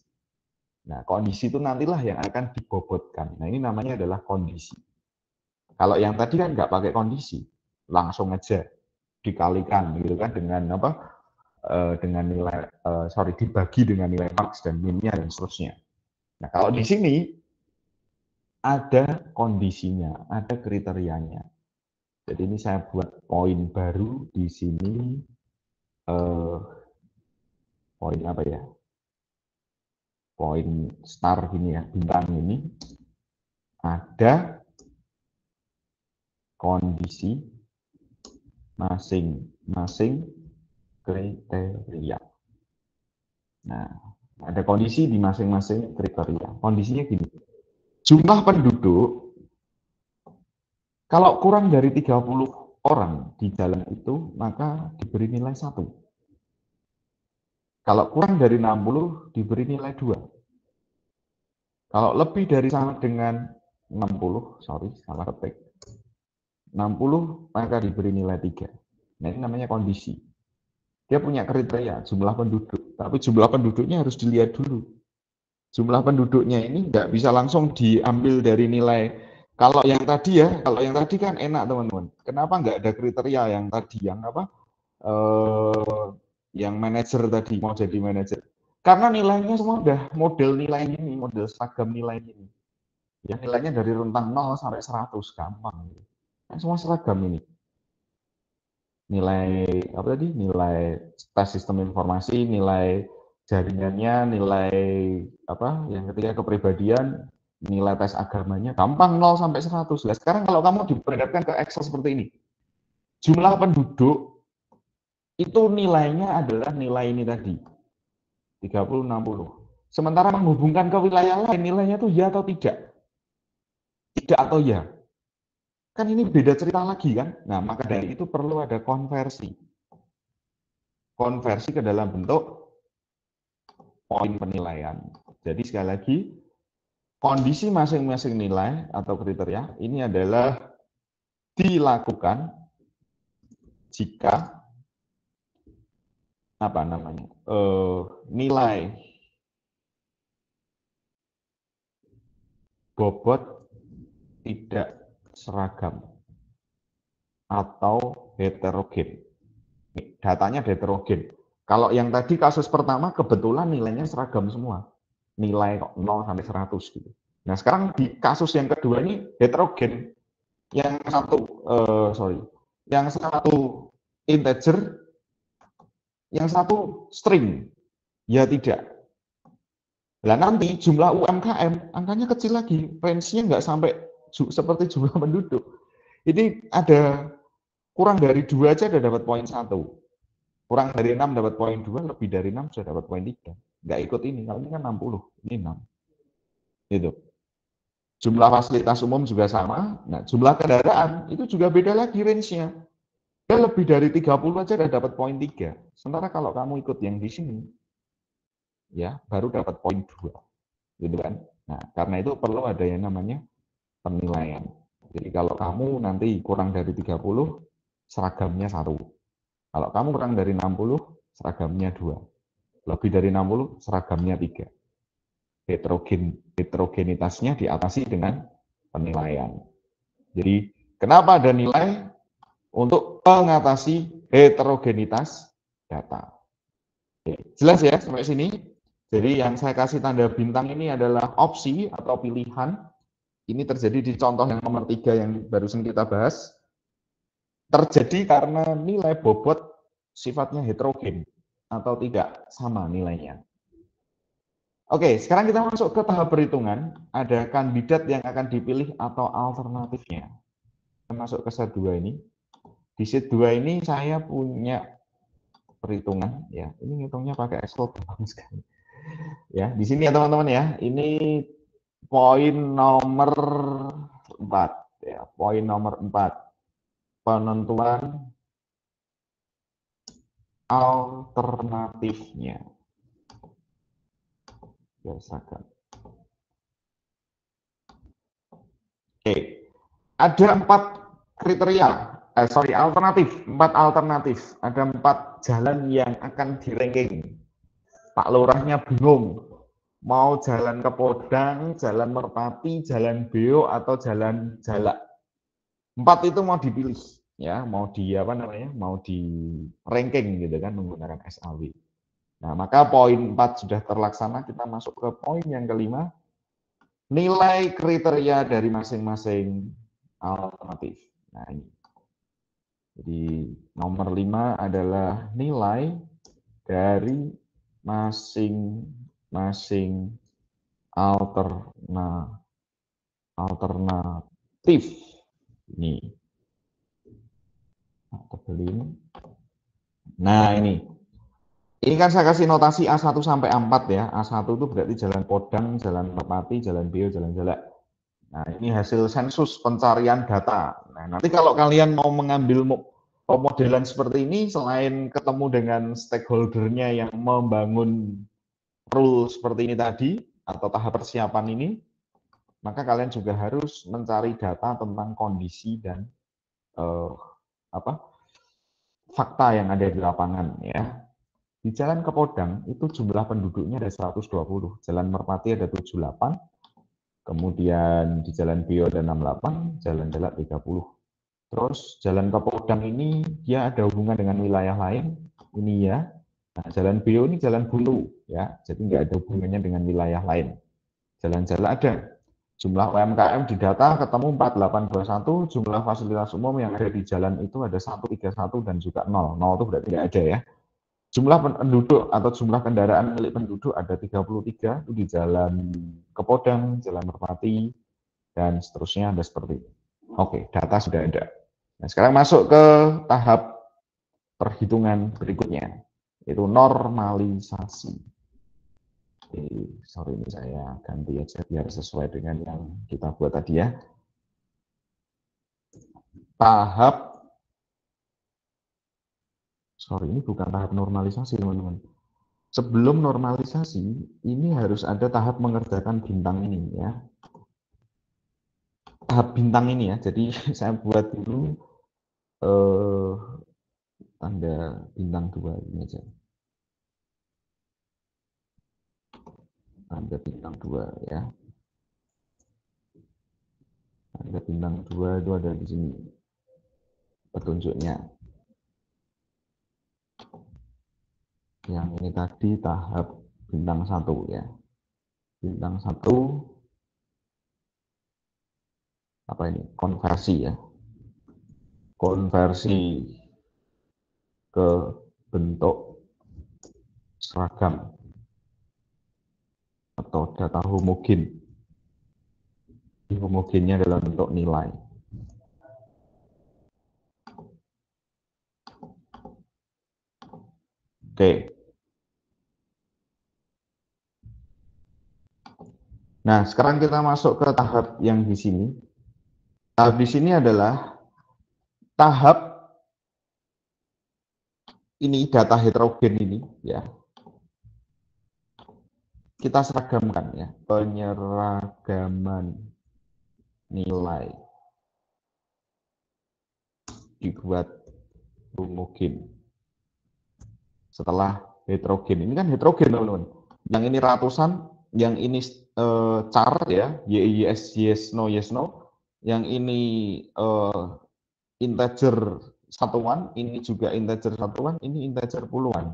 Nah, kondisi itu nantilah yang akan dibobotkan. Nah, ini namanya adalah kondisi. Kalau yang tadi kan nggak pakai kondisi, langsung aja dikalikan, gitu kan, dengan dengan nilai dibagi dengan nilai max dan minnya dan seterusnya. Nah, kalau di sini ada kondisinya, ada kriterianya. Jadi ini saya buat poin baru di sini, poin apa ya? Poin star gini ya, bintang ini ada kondisi masing-masing kriteria. Nah, ada kondisi di masing-masing kriteria. Kondisinya gini, jumlah penduduk Kalau kurang dari 30 orang di jalan itu, maka diberi nilai 1. Kalau kurang dari 60, diberi nilai 2. Kalau lebih dari sama dengan 60, sorry, salah ketik. 60, maka diberi nilai 3. Nah, ini namanya kondisi. Dia punya kriteria, jumlah penduduk. Tapi jumlah penduduknya harus dilihat dulu. Jumlah penduduknya ini nggak bisa langsung diambil dari nilai. Kalau yang tadi ya, kalau yang tadi kan enak teman-teman. Kenapa nggak ada kriteria yang tadi, yang apa? Yang manajer tadi, mau jadi manajer. Karena nilainya semua udah model nilai ini, model seragam nilai ini. Ya, nilainya dari rentang 0 sampai 100, gampang. Kan semua seragam ini. Nilai apa tadi? Nilai tes sistem informasi, nilai jaringannya, nilai apa? Yang ketiga kepribadian, nilai tes agamanya, gampang 0 sampai 100. Nah, sekarang kalau kamu diperhadapkan ke Excel seperti ini, jumlah penduduk itu nilainya adalah nilai ini tadi, 30, 60. Sementara menghubungkan ke wilayah lain, nilainya itu ya atau tidak? Tidak atau ya? Kan ini beda cerita lagi kan? Nah, maka dari itu perlu ada konversi. Konversi ke dalam bentuk poin penilaian. Jadi sekali lagi, kondisi masing-masing nilai atau kriteria ini adalah dilakukan jika apa namanya nilai bobot tidak seragam atau heterogen. Datanya heterogen. Kalau yang tadi kasus pertama kebetulan nilainya seragam semua. Nilai 0 sampai 100 gitu. Nah, sekarang di kasus yang kedua ini heterogen. Yang satu yang satu integer, yang satu string. Ya tidak. Nah, nanti jumlah UMKM angkanya kecil lagi, range-nya nggak sampai seperti jumlah penduduk. Ini ada kurang dari 2 aja udah dapat poin 1. Kurang dari 6 dapat poin 2, lebih dari 6 sudah dapat poin 3. Nggak ikut ini, kalau ini kan 60, ini 6. Gitu. Jumlah fasilitas umum juga sama. Nah, jumlah kendaraan itu juga beda lagi range-nya. Dia lebih dari 30 aja udah dapat poin 3. Sementara kalau kamu ikut yang di sini, ya baru dapat poin 2. Gitu kan. Nah, karena itu perlu ada yang namanya penilaian. Jadi kalau kamu nanti kurang dari 30, seragamnya 1. Kalau kamu kurang dari 60, seragamnya 2. Lebih dari 60, seragamnya 3. Heterogenitasnya diatasi dengan penilaian. Jadi, kenapa ada nilai? Untuk mengatasi heterogenitas data. Oke, jelas ya sampai sini? Jadi yang saya kasih tanda bintang ini adalah opsi atau pilihan. Ini terjadi di contoh yang nomor 3 yang barusan kita bahas. Terjadi karena nilai bobot sifatnya heterogen atau tidak sama nilainya. Oke, sekarang kita masuk ke tahap perhitungan. Ada kandidat yang akan dipilih atau alternatifnya. Kita masuk ke set 2 ini. Di set 2 ini saya punya perhitungan ya. Ini ngitungnya pakai Excel gampang sekali. Ya, di sini ya teman-teman ya. Ini poin nomor 4 ya. Poin nomor 4. Penentuan alternatifnya. Biasakan. Oke, ada 4 kriteria, alternatif, 4 alternatif. Ada 4 jalan yang akan di-ranking. Pak Lurahnya bingung, mau jalan ke Podang, jalan Merpati, jalan Beo, atau jalan Jalak. 4 itu mau dipilih, ya, mau di apa namanya, mau di ranking gitu kan menggunakan SAW. Nah, maka poin 4 sudah terlaksana, kita masuk ke poin yang kelima. Nilai kriteria dari masing-masing alternatif. Nah, ini. Jadi nomor 5 adalah nilai dari masing-masing alternatif. Ini. Nah, ini. Ini kan saya kasih notasi A1 sampai A4 ya. A1 itu berarti jalan Podang, jalan Merpati, jalan Beo, jalan Jalak. Nah, ini hasil sensus pencarian data. Nah, nanti kalau kalian mau mengambil pemodelan seperti ini, selain ketemu dengan stakeholder-nya yang membangun rule seperti ini tadi, atau tahap persiapan ini, maka kalian juga harus mencari data tentang kondisi dan eh, apa fakta yang ada di lapangan ya. Di Jalan Kepodang itu jumlah penduduknya ada 120, Jalan Merpati ada 78, kemudian di Jalan Bio ada 68, Jalan Jalak 30. Terus Jalan Kepodang ini dia ada hubungan dengan wilayah lain, ini ya. Nah, Jalan Bio ini jalan buntu ya, jadi nggak ada hubungannya dengan wilayah lain. Jalan Jalak ada. Jumlah UMKM di data ketemu 4821, jumlah fasilitas umum yang ada di jalan itu ada 131 dan juga 0. 0 itu berarti nggak ada ya. Jumlah penduduk atau jumlah kendaraan milik penduduk ada 33 itu di Jalan Kepodang, Jalan Merpati, dan seterusnya ada seperti itu. Oke, data sudah ada. Nah, sekarang masuk ke tahap perhitungan berikutnya, yaitu normalisasi. Sorry ini saya ganti aja biar sesuai dengan yang kita buat tadi ya. Ini bukan tahap normalisasi teman-teman. Sebelum normalisasi, ini harus ada tahap mengerjakan bintang ini ya. Tahap bintang ini ya, jadi saya buat dulu tanda bintang 2 ini aja. Tanda bintang 2 ya. Tanda bintang 2 itu ada di sini petunjuknya. Yang ini tadi tahap bintang 1 ya. Bintang 1 apa ini? Konversi ya. Konversi ke bentuk seragam atau data homogen. Homogennya dalam bentuk nilai. Oke. Nah, sekarang kita masuk ke tahap yang di sini. Tahap di sini adalah tahap ini data heterogen ini ya. Kita seragamkan ya, penyeragaman nilai dibuat homogen. Setelah heterogen, ini kan heterogen teman-teman. Yang ini ratusan, yang ini char ya, yes, yes, no, yes, no. Yang ini integer satuan, ini juga integer satuan, ini integer puluhan.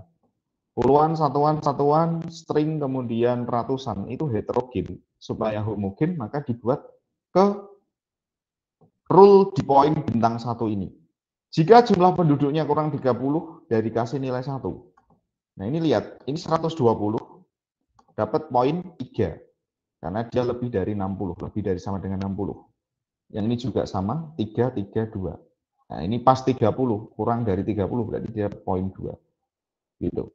Puluhan, satuan, string, kemudian ratusan, itu heterogen. Supaya homogen, maka dibuat ke rule di poin bintang 1 ini. Jika jumlah penduduknya kurang 30, dari kasih nilai 1. Nah ini lihat, ini 120, dapat poin 3. Karena dia lebih dari 60, lebih dari sama dengan 60. Yang ini juga sama, 3, 3, 2. Nah ini pas 30, kurang dari 30, berarti dia poin 2. Gitu.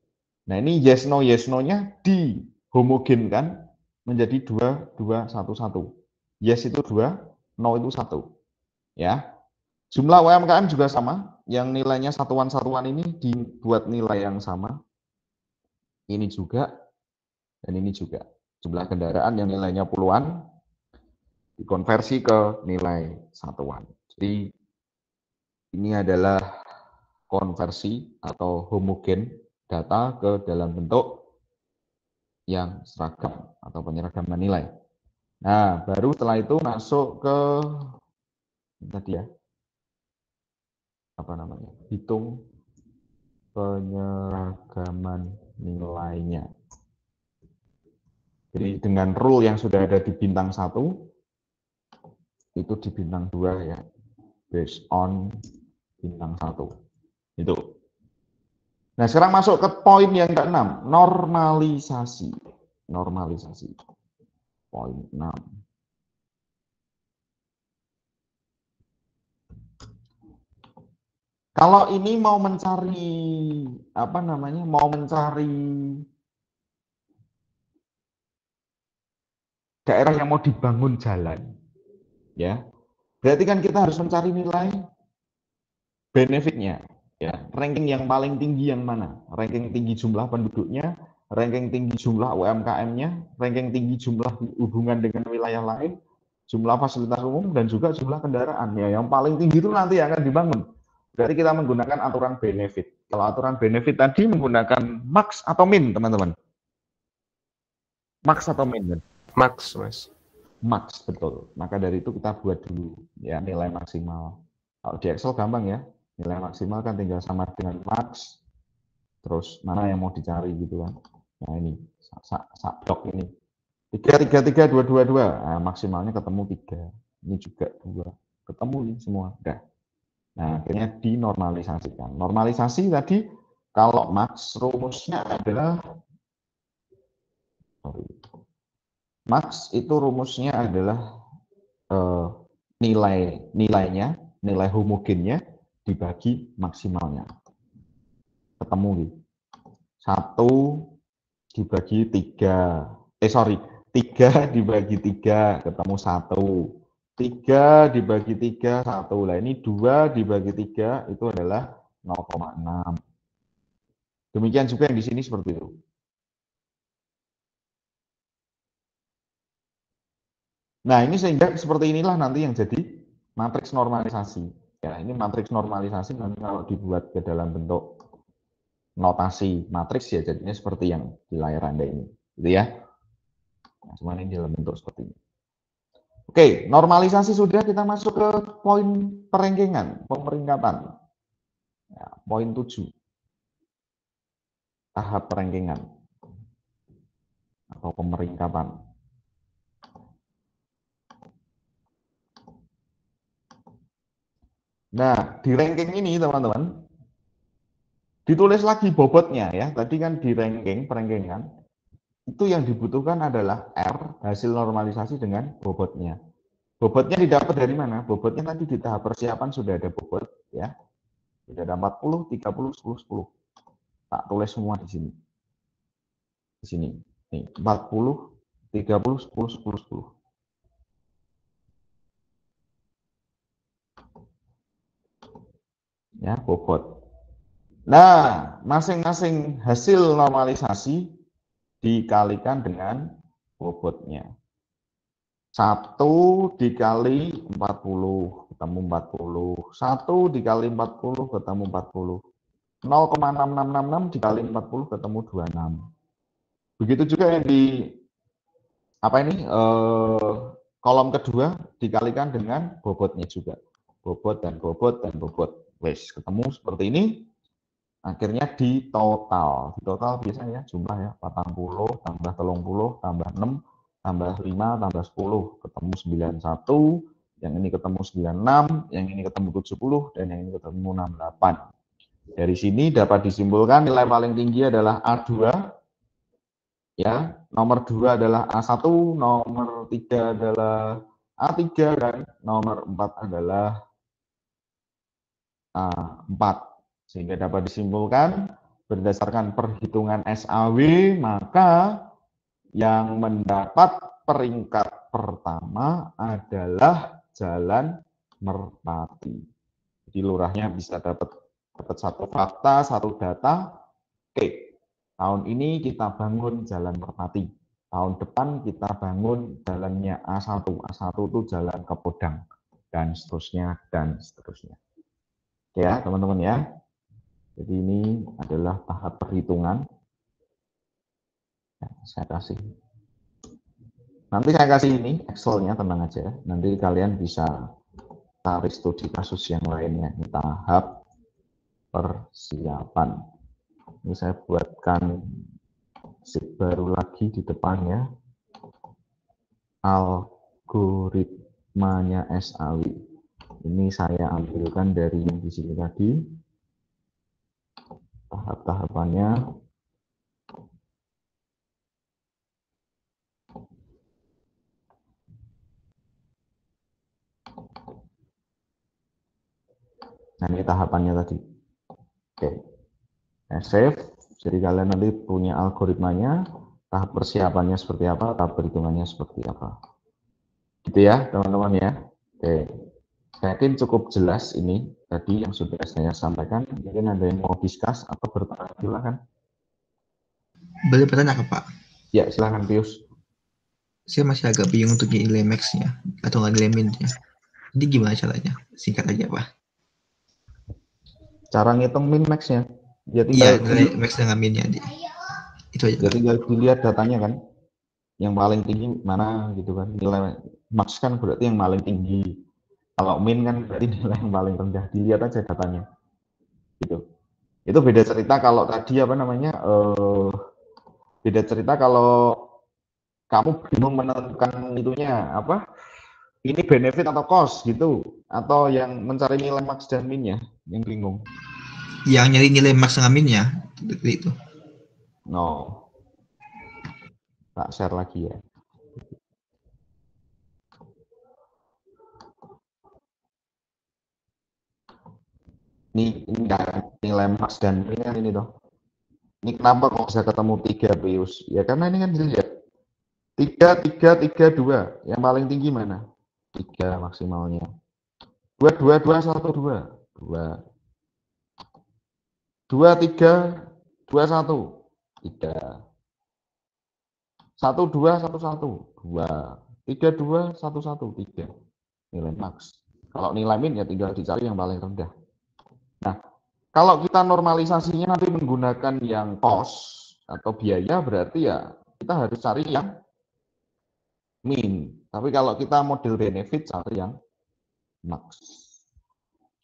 Nah ini yes no-nya dihomogenkan menjadi 2, 2, 1, 1. Yes itu 2, no itu 1. Ya. Jumlah UMKM juga sama, yang nilainya satuan-satuan ini dibuat nilai yang sama. Ini juga, dan ini juga. Jumlah kendaraan yang nilainya puluhan, dikonversi ke nilai satuan. Jadi ini adalah konversi atau homogen data ke dalam bentuk yang seragam atau penyeragaman nilai. Nah, baru setelah itu masuk ke tadi ya, apa namanya, hitung penyeragaman nilainya. Jadi dengan rule yang sudah ada di bintang 1, itu di bintang 2 ya, based on bintang 1. Itu. Nah, sekarang masuk ke poin yang ke-6, normalisasi. Normalisasi. Poin 6. Kalau ini mau mencari apa namanya? Mau mencari daerah yang mau dibangun jalan. ya. Berarti kan kita harus mencari nilai benefitnya, ya. Ranking yang paling tinggi yang mana? Ranking tinggi jumlah penduduknya, ranking tinggi jumlah UMKM-nya, ranking tinggi jumlah hubungan dengan wilayah lain, jumlah fasilitas umum, dan juga jumlah kendaraan. Ya, yang paling tinggi itu nanti akan dibangun. Berarti kita menggunakan aturan benefit. Kalau aturan benefit tadi menggunakan max atau min, teman-teman? Max atau min? Max, Mas. Max, betul. Maka dari itu kita buat dulu ya nilai maksimal. Kalau di Excel gampang ya, nilai maksimal kan tinggal sama dengan max, terus mana yang mau dicari gitu kan. Nah ini, blok ini. 3, 3, 3, 2, 2, 2. Nah, maksimalnya ketemu 3. Ini juga 2. Ketemu ini semua. Udah. Nah, akhirnya dinormalisasikan. Normalisasi tadi, kalau max rumusnya adalah, max itu rumusnya adalah nilai homogennya dibagi maksimalnya. Ketemu gitu. 1 dibagi 3. 3 dibagi 3 ketemu 1. 3 dibagi 3 1. Nah, ini 2 dibagi 3 itu adalah 0,6. Demikian juga yang di sini seperti itu. Nah, ini sehingga seperti inilah nanti yang jadi matriks normalisasi. Ya, ini matriks normalisasi nanti kalau dibuat ke dalam bentuk notasi matriks ya jadinya seperti yang di layar Anda ini. Gitu ya. Nah, cuman ini dalam bentuk seperti ini. Oke, normalisasi sudah, kita masuk ke poin perengkingan, pemeringkatan. Ya, poin 7. Tahap perengkingan atau pemeringkatan. Nah, di ranking ini teman-teman, ditulis lagi bobotnya ya. Tadi kan di ranking, perengkingan, itu yang dibutuhkan adalah R, hasil normalisasi dengan bobotnya. Bobotnya didapat dari mana? Bobotnya tadi di tahap persiapan sudah ada bobot ya. Sudah ada 40, 30, 10, 10. Tak tulis semua di sini. Di sini. Nih, 40, 30, 10, 10, 10. Ya, bobot. Nah, masing-masing hasil normalisasi dikalikan dengan bobotnya. 1 dikali 40 ketemu 40. 1 dikali 40 ketemu 40. 0,6666 dikali 40 ketemu 26. Begitu juga yang di kolom kedua dikalikan dengan bobotnya juga. Bobot dan bobot dan bobot. Wes, ketemu seperti ini. Akhirnya di total. Di total biasanya jumlah ya 40 tambah 30 tambah 6 tambah 5 tambah 10 ketemu 91, yang ini ketemu 96, yang ini ketemu 70 dan yang ini ketemu 68. Dari sini dapat disimpulkan nilai paling tinggi adalah A2. Ya, nomor 2 adalah A1, nomor 3 adalah A3 dan nomor 4 adalah A4. Sehingga dapat disimpulkan berdasarkan perhitungan SAW, maka yang mendapat peringkat pertama adalah Jalan Merpati. Jadi lurahnya bisa dapat satu fakta, satu data. Oke, tahun ini kita bangun Jalan Merpati. Tahun depan kita bangun jalannya A1. A1 itu jalan ke Podang dan seterusnya dan seterusnya. Oke ya, teman-teman ya. Jadi ini adalah tahap perhitungan. Ya, saya kasih. Nanti saya kasih ini Excel-nya, tenang aja. Nanti kalian bisa tarik studi kasus yang lainnya. Ini tahap persiapan. Ini saya buatkan sheet baru lagi di depannya. Algoritmanya SAW. Ini saya ambilkan dari yang di sini tadi. Tahap-tahapannya. Nah, ini tahapannya tadi. Oke. Nah, save. Jadi kalian nanti punya algoritmanya, tahap persiapannya seperti apa, tahap perhitungannya seperti apa. Gitu ya, teman-teman ya. Oke, saya yakin cukup jelas ini tadi yang sudah saya sampaikan. Mungkin ada yang mau discuss atau bertanya, silakan. Boleh bertanya ke Pak? Ya, silakan Pius. Saya masih agak bingung untuk nilai max-nya atau nggak nilai min-nya. Jadi gimana caranya? Singkat aja Pak. Cara ngitung min max-nya, ya Iya, tinggal nilai max dengan min-nya. Itu aja ya Pak. tinggal dilihat datanya kan. Yang paling tinggi mana gitu kan. Nilai max kan berarti yang paling tinggi. Kalau min kan berarti nilai yang paling rendah. Dilihat aja datanya. Gitu. Itu beda cerita kalau tadi apa namanya? Beda cerita kalau kamu bingung menentukan itunya apa? Ini benefit atau cost gitu, atau yang mencari nilai max dan minnya yang bingung. Yang nyari nilai max dengan min-nya itu. No, tak share lagi ya. Ini nilai max dan min kan ini toh. Ini kenapa kok bisa ketemu 3 Pius? Ya karena ini kan dilihat 3, 3, 3, 2. Yang paling tinggi mana? 3 maksimalnya. 2, 2, 2, 1, 2. 2. 2, 3, 2, 1. 3. 1, 2, 1, 1. 2. 3, 2, 1, 1. 3. Nilai max. Kalau nilai min ya tinggal dicari yang paling rendah. Nah, kalau kita normalisasinya nanti menggunakan yang cost atau biaya, berarti ya kita harus cari yang min. Tapi kalau kita model benefit, cari yang max.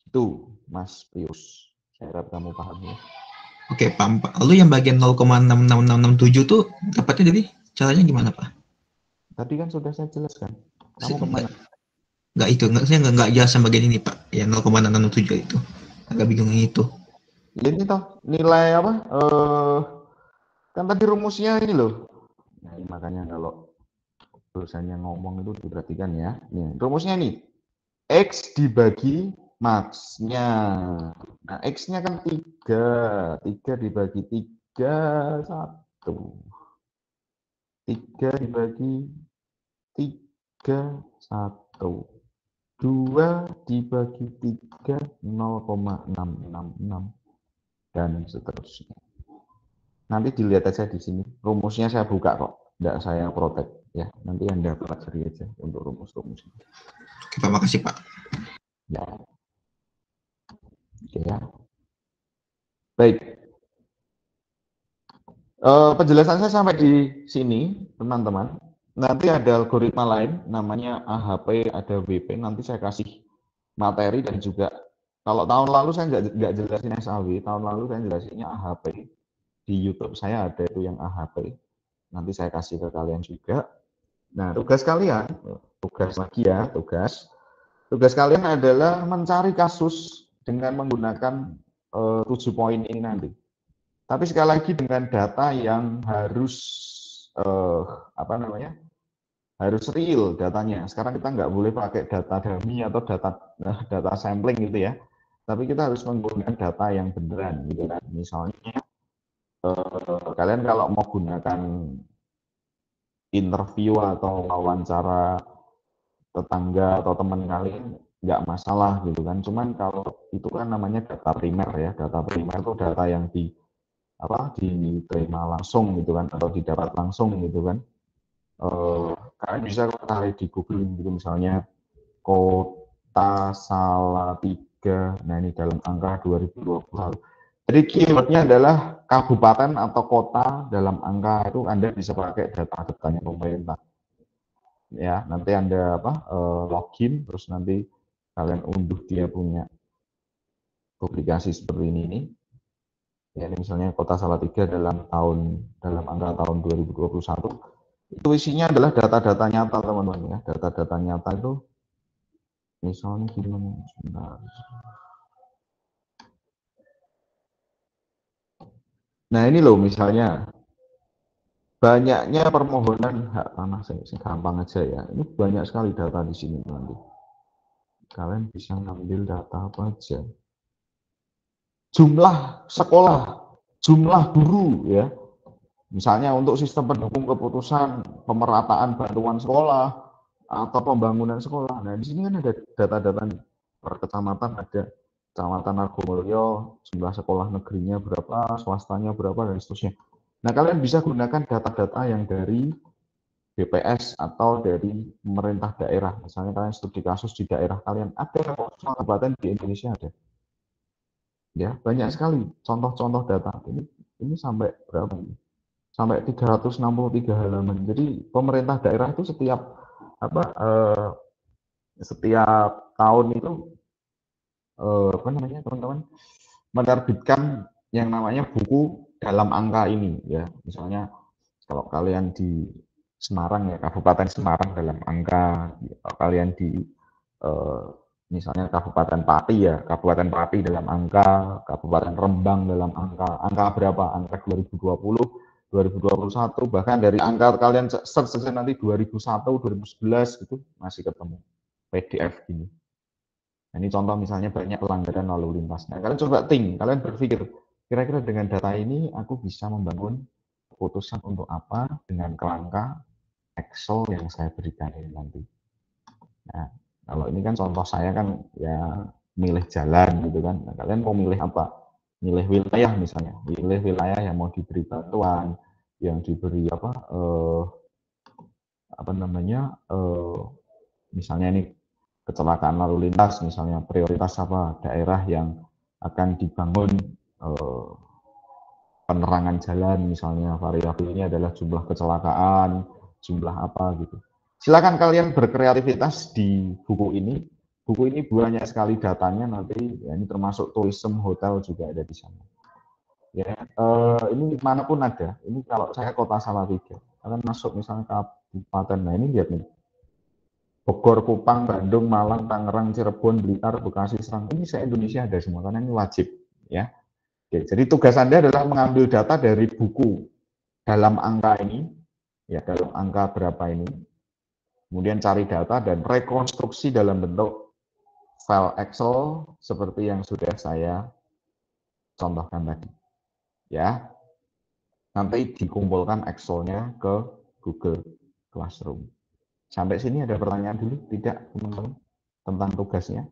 Itu, Mas Pius. Saya harap kamu paham ya. Oke, Pak. Lalu yang bagian 0,66667 tuh dapatnya dari caranya gimana, Pak? Tadi kan sudah saya jelaskan. Kamu kemana? Nggak itu, saya nggak jelas bagian ini, Pak. Yang 0,667 itu. Agak bingung yang itu. Ini toh nilai apa? Kan tadi rumusnya ini loh. Nah, ini makanya kalau dosennya ngomong itu diperhatikan ya. Nih, rumusnya nih. X dibagi max-nya. Nah, X-nya kan 3. 3 dibagi 3, 1. 3 dibagi 3, 1. 2 dibagi 3, 0,666. Dan seterusnya. Nanti dilihat aja di sini. Rumusnya saya buka kok. Tidak saya protek. Ya, nanti Anda pelajari aja untuk rumus-rumusnya. Oke, Pak. Makasih, Pak. Ya. Oke ya. Baik. Penjelasan saya sampai di sini, teman-teman. Nanti ada algoritma lain, namanya AHP, ada WP. Nanti saya kasih materi dan juga kalau tahun lalu saya nggak jelasin SAW, tahun lalu saya jelasinnya AHP. Di YouTube saya ada itu yang AHP. Nanti saya kasih ke kalian juga. Nah, tugas kalian, tugas lagi ya, tugas kalian adalah mencari kasus dengan menggunakan 7 poin ini nanti. Tapi sekali lagi dengan data yang harus apa namanya? Harus real datanya. Sekarang kita nggak boleh pakai data dummy atau data sampling gitu ya. Tapi kita harus menggunakan data yang beneran gitu kan. Misalnya kalian kalau mau gunakan interview atau wawancara tetangga atau teman kalian nggak masalah gitu kan. Cuman kalau itu kan namanya data primer ya. Data primer itu data yang diterima langsung gitu kan atau didapat langsung gitu kan. Kalian bisa cari di Google gitu misalnya Kota Salatiga. Nah ini dalam angka 2020. Jadi keywordnya adalah kabupaten atau kota dalam angka itu Anda bisa pakai data-datanya pemerintah. Ya, nanti Anda login terus nanti kalian unduh dia punya publikasi seperti ini. Ya, ini misalnya Kota Salatiga dalam angka tahun 2021. Itu isinya adalah data-data nyata, teman-teman ya. Data-data nyata itu misalnya gimana? Sebentar. Nah, ini loh misalnya banyaknya permohonan hak tanah, gampang aja ya. Ini banyak sekali data di sini nanti. Kalian bisa ngambil data apa aja. Jumlah sekolah, jumlah guru ya. Misalnya untuk sistem pendukung keputusan pemerataan bantuan sekolah atau pembangunan sekolah. Nah, di sini kan ada data-data nih. Per kecamatan ada Kecamatan Argomulyo, jumlah sekolah negerinya berapa, swastanya berapa, dan seterusnya. Nah, kalian bisa gunakan data-data yang dari BPS atau dari pemerintah daerah. Misalnya kalian studi kasus di daerah kalian, ada kabupaten di Indonesia ada. Ya, banyak sekali contoh-contoh data. Ini sampai berapa ini? Sampai 363 halaman. Jadi pemerintah daerah itu setiap setiap tahun itu apa namanya teman-teman menerbitkan yang namanya buku dalam angka ini ya. Misalnya kalau kalian di Semarang ya, Kabupaten Semarang dalam angka, kalau kalian di misalnya Kabupaten Pati ya, Kabupaten Pati dalam angka, Kabupaten Rembang dalam angka berapa? Angka 2020, 2021, bahkan dari angka kalian search saja nanti 2001, 2011 gitu masih ketemu PDF gini. Nah, ini contoh misalnya banyak pelanggaran lalu lintas. Nah, kalian coba kalian berpikir, kira-kira dengan data ini aku bisa membangun keputusan untuk apa dengan kerangka Excel yang saya berikan ini nanti. Nah, kalau ini kan contoh saya kan ya milih jalan gitu kan. Nah, kalian mau milih apa? Milih wilayah misalnya, milih wilayah yang mau diberi bantuan, yang diberi apa namanya misalnya ini kecelakaan lalu lintas, misalnya prioritas apa daerah yang akan dibangun penerangan jalan, misalnya variabelnya adalah jumlah kecelakaan, jumlah apa gitu. Silakan kalian berkreativitas di buku ini. Buku ini banyak sekali datanya nanti, ya, ini termasuk tourism hotel juga ada di sana. Ya, ini manapun ada. Ini kalau saya kota Salatiga, kalian masuk misalnya kabupaten, nah ini lihat nih. Bogor, Kupang, Bandung, Malang, Tangerang, Cirebon, Blitar, Bekasi, Serang. Ini se-Indonesia ada semua karena ini wajib ya. Oke, jadi tugas Anda adalah mengambil data dari buku dalam angka ini, ya dalam angka berapa ini. Kemudian cari data dan rekonstruksi dalam bentuk file Excel seperti yang sudah saya contohkan tadi. Ya. Nanti dikumpulkan Excel-nya ke Google Classroom. Sampai sini ada pertanyaan dulu? Tidak, teman-teman? Tentang tugasnya?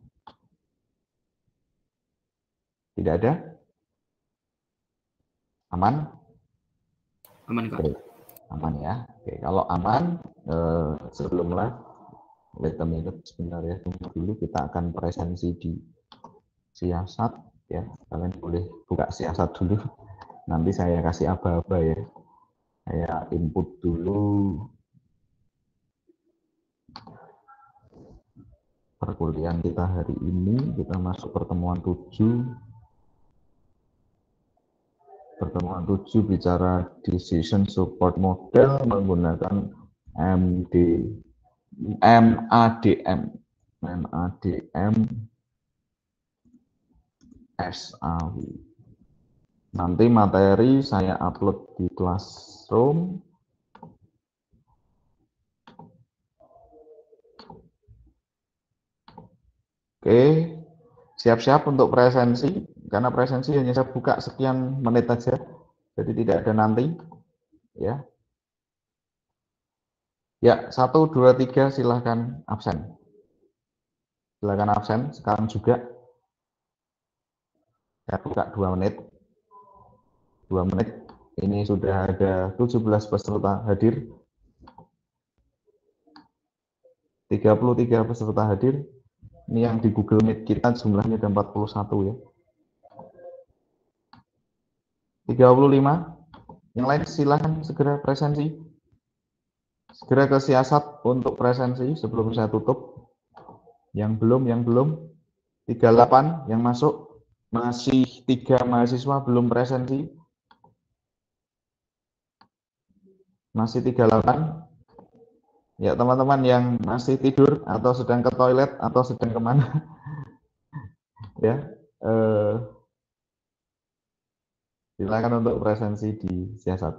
Tidak ada? Aman? Aman, Kak. Oke, aman ya. Oke, kalau aman, sebelum live, wait a minute sebentar ya, tunggu dulu, kita akan presensi di siasat ya. Kalian boleh buka siasat dulu. Nanti saya kasih aba-aba ya. Saya input dulu perkuliahan kita hari ini. Kita masuk pertemuan 7. Pertemuan 7 bicara decision support model menggunakan MADM SAW. Nanti materi saya upload di Classroom. Oke, siap-siap untuk presensi, karena presensi hanya saya buka sekian menit aja, jadi tidak ada nanti. Ya, ya 1, 2, 3 silahkan absen. Silahkan absen sekarang juga. Saya buka 2 menit. 2 menit. Ini sudah ada 17 peserta hadir. 33 peserta hadir. Ini yang di Google Meet kita jumlahnya ada 41 ya. 35. Yang lain silahkan segera presensi. Segera ke siasat untuk presensi sebelum saya tutup. Yang belum. 38 yang masuk. Masih 3 mahasiswa belum presensi. Masih 38. Ya, teman-teman yang masih tidur atau sedang ke toilet atau sedang kemana, ya, silakan untuk presensi di siasat.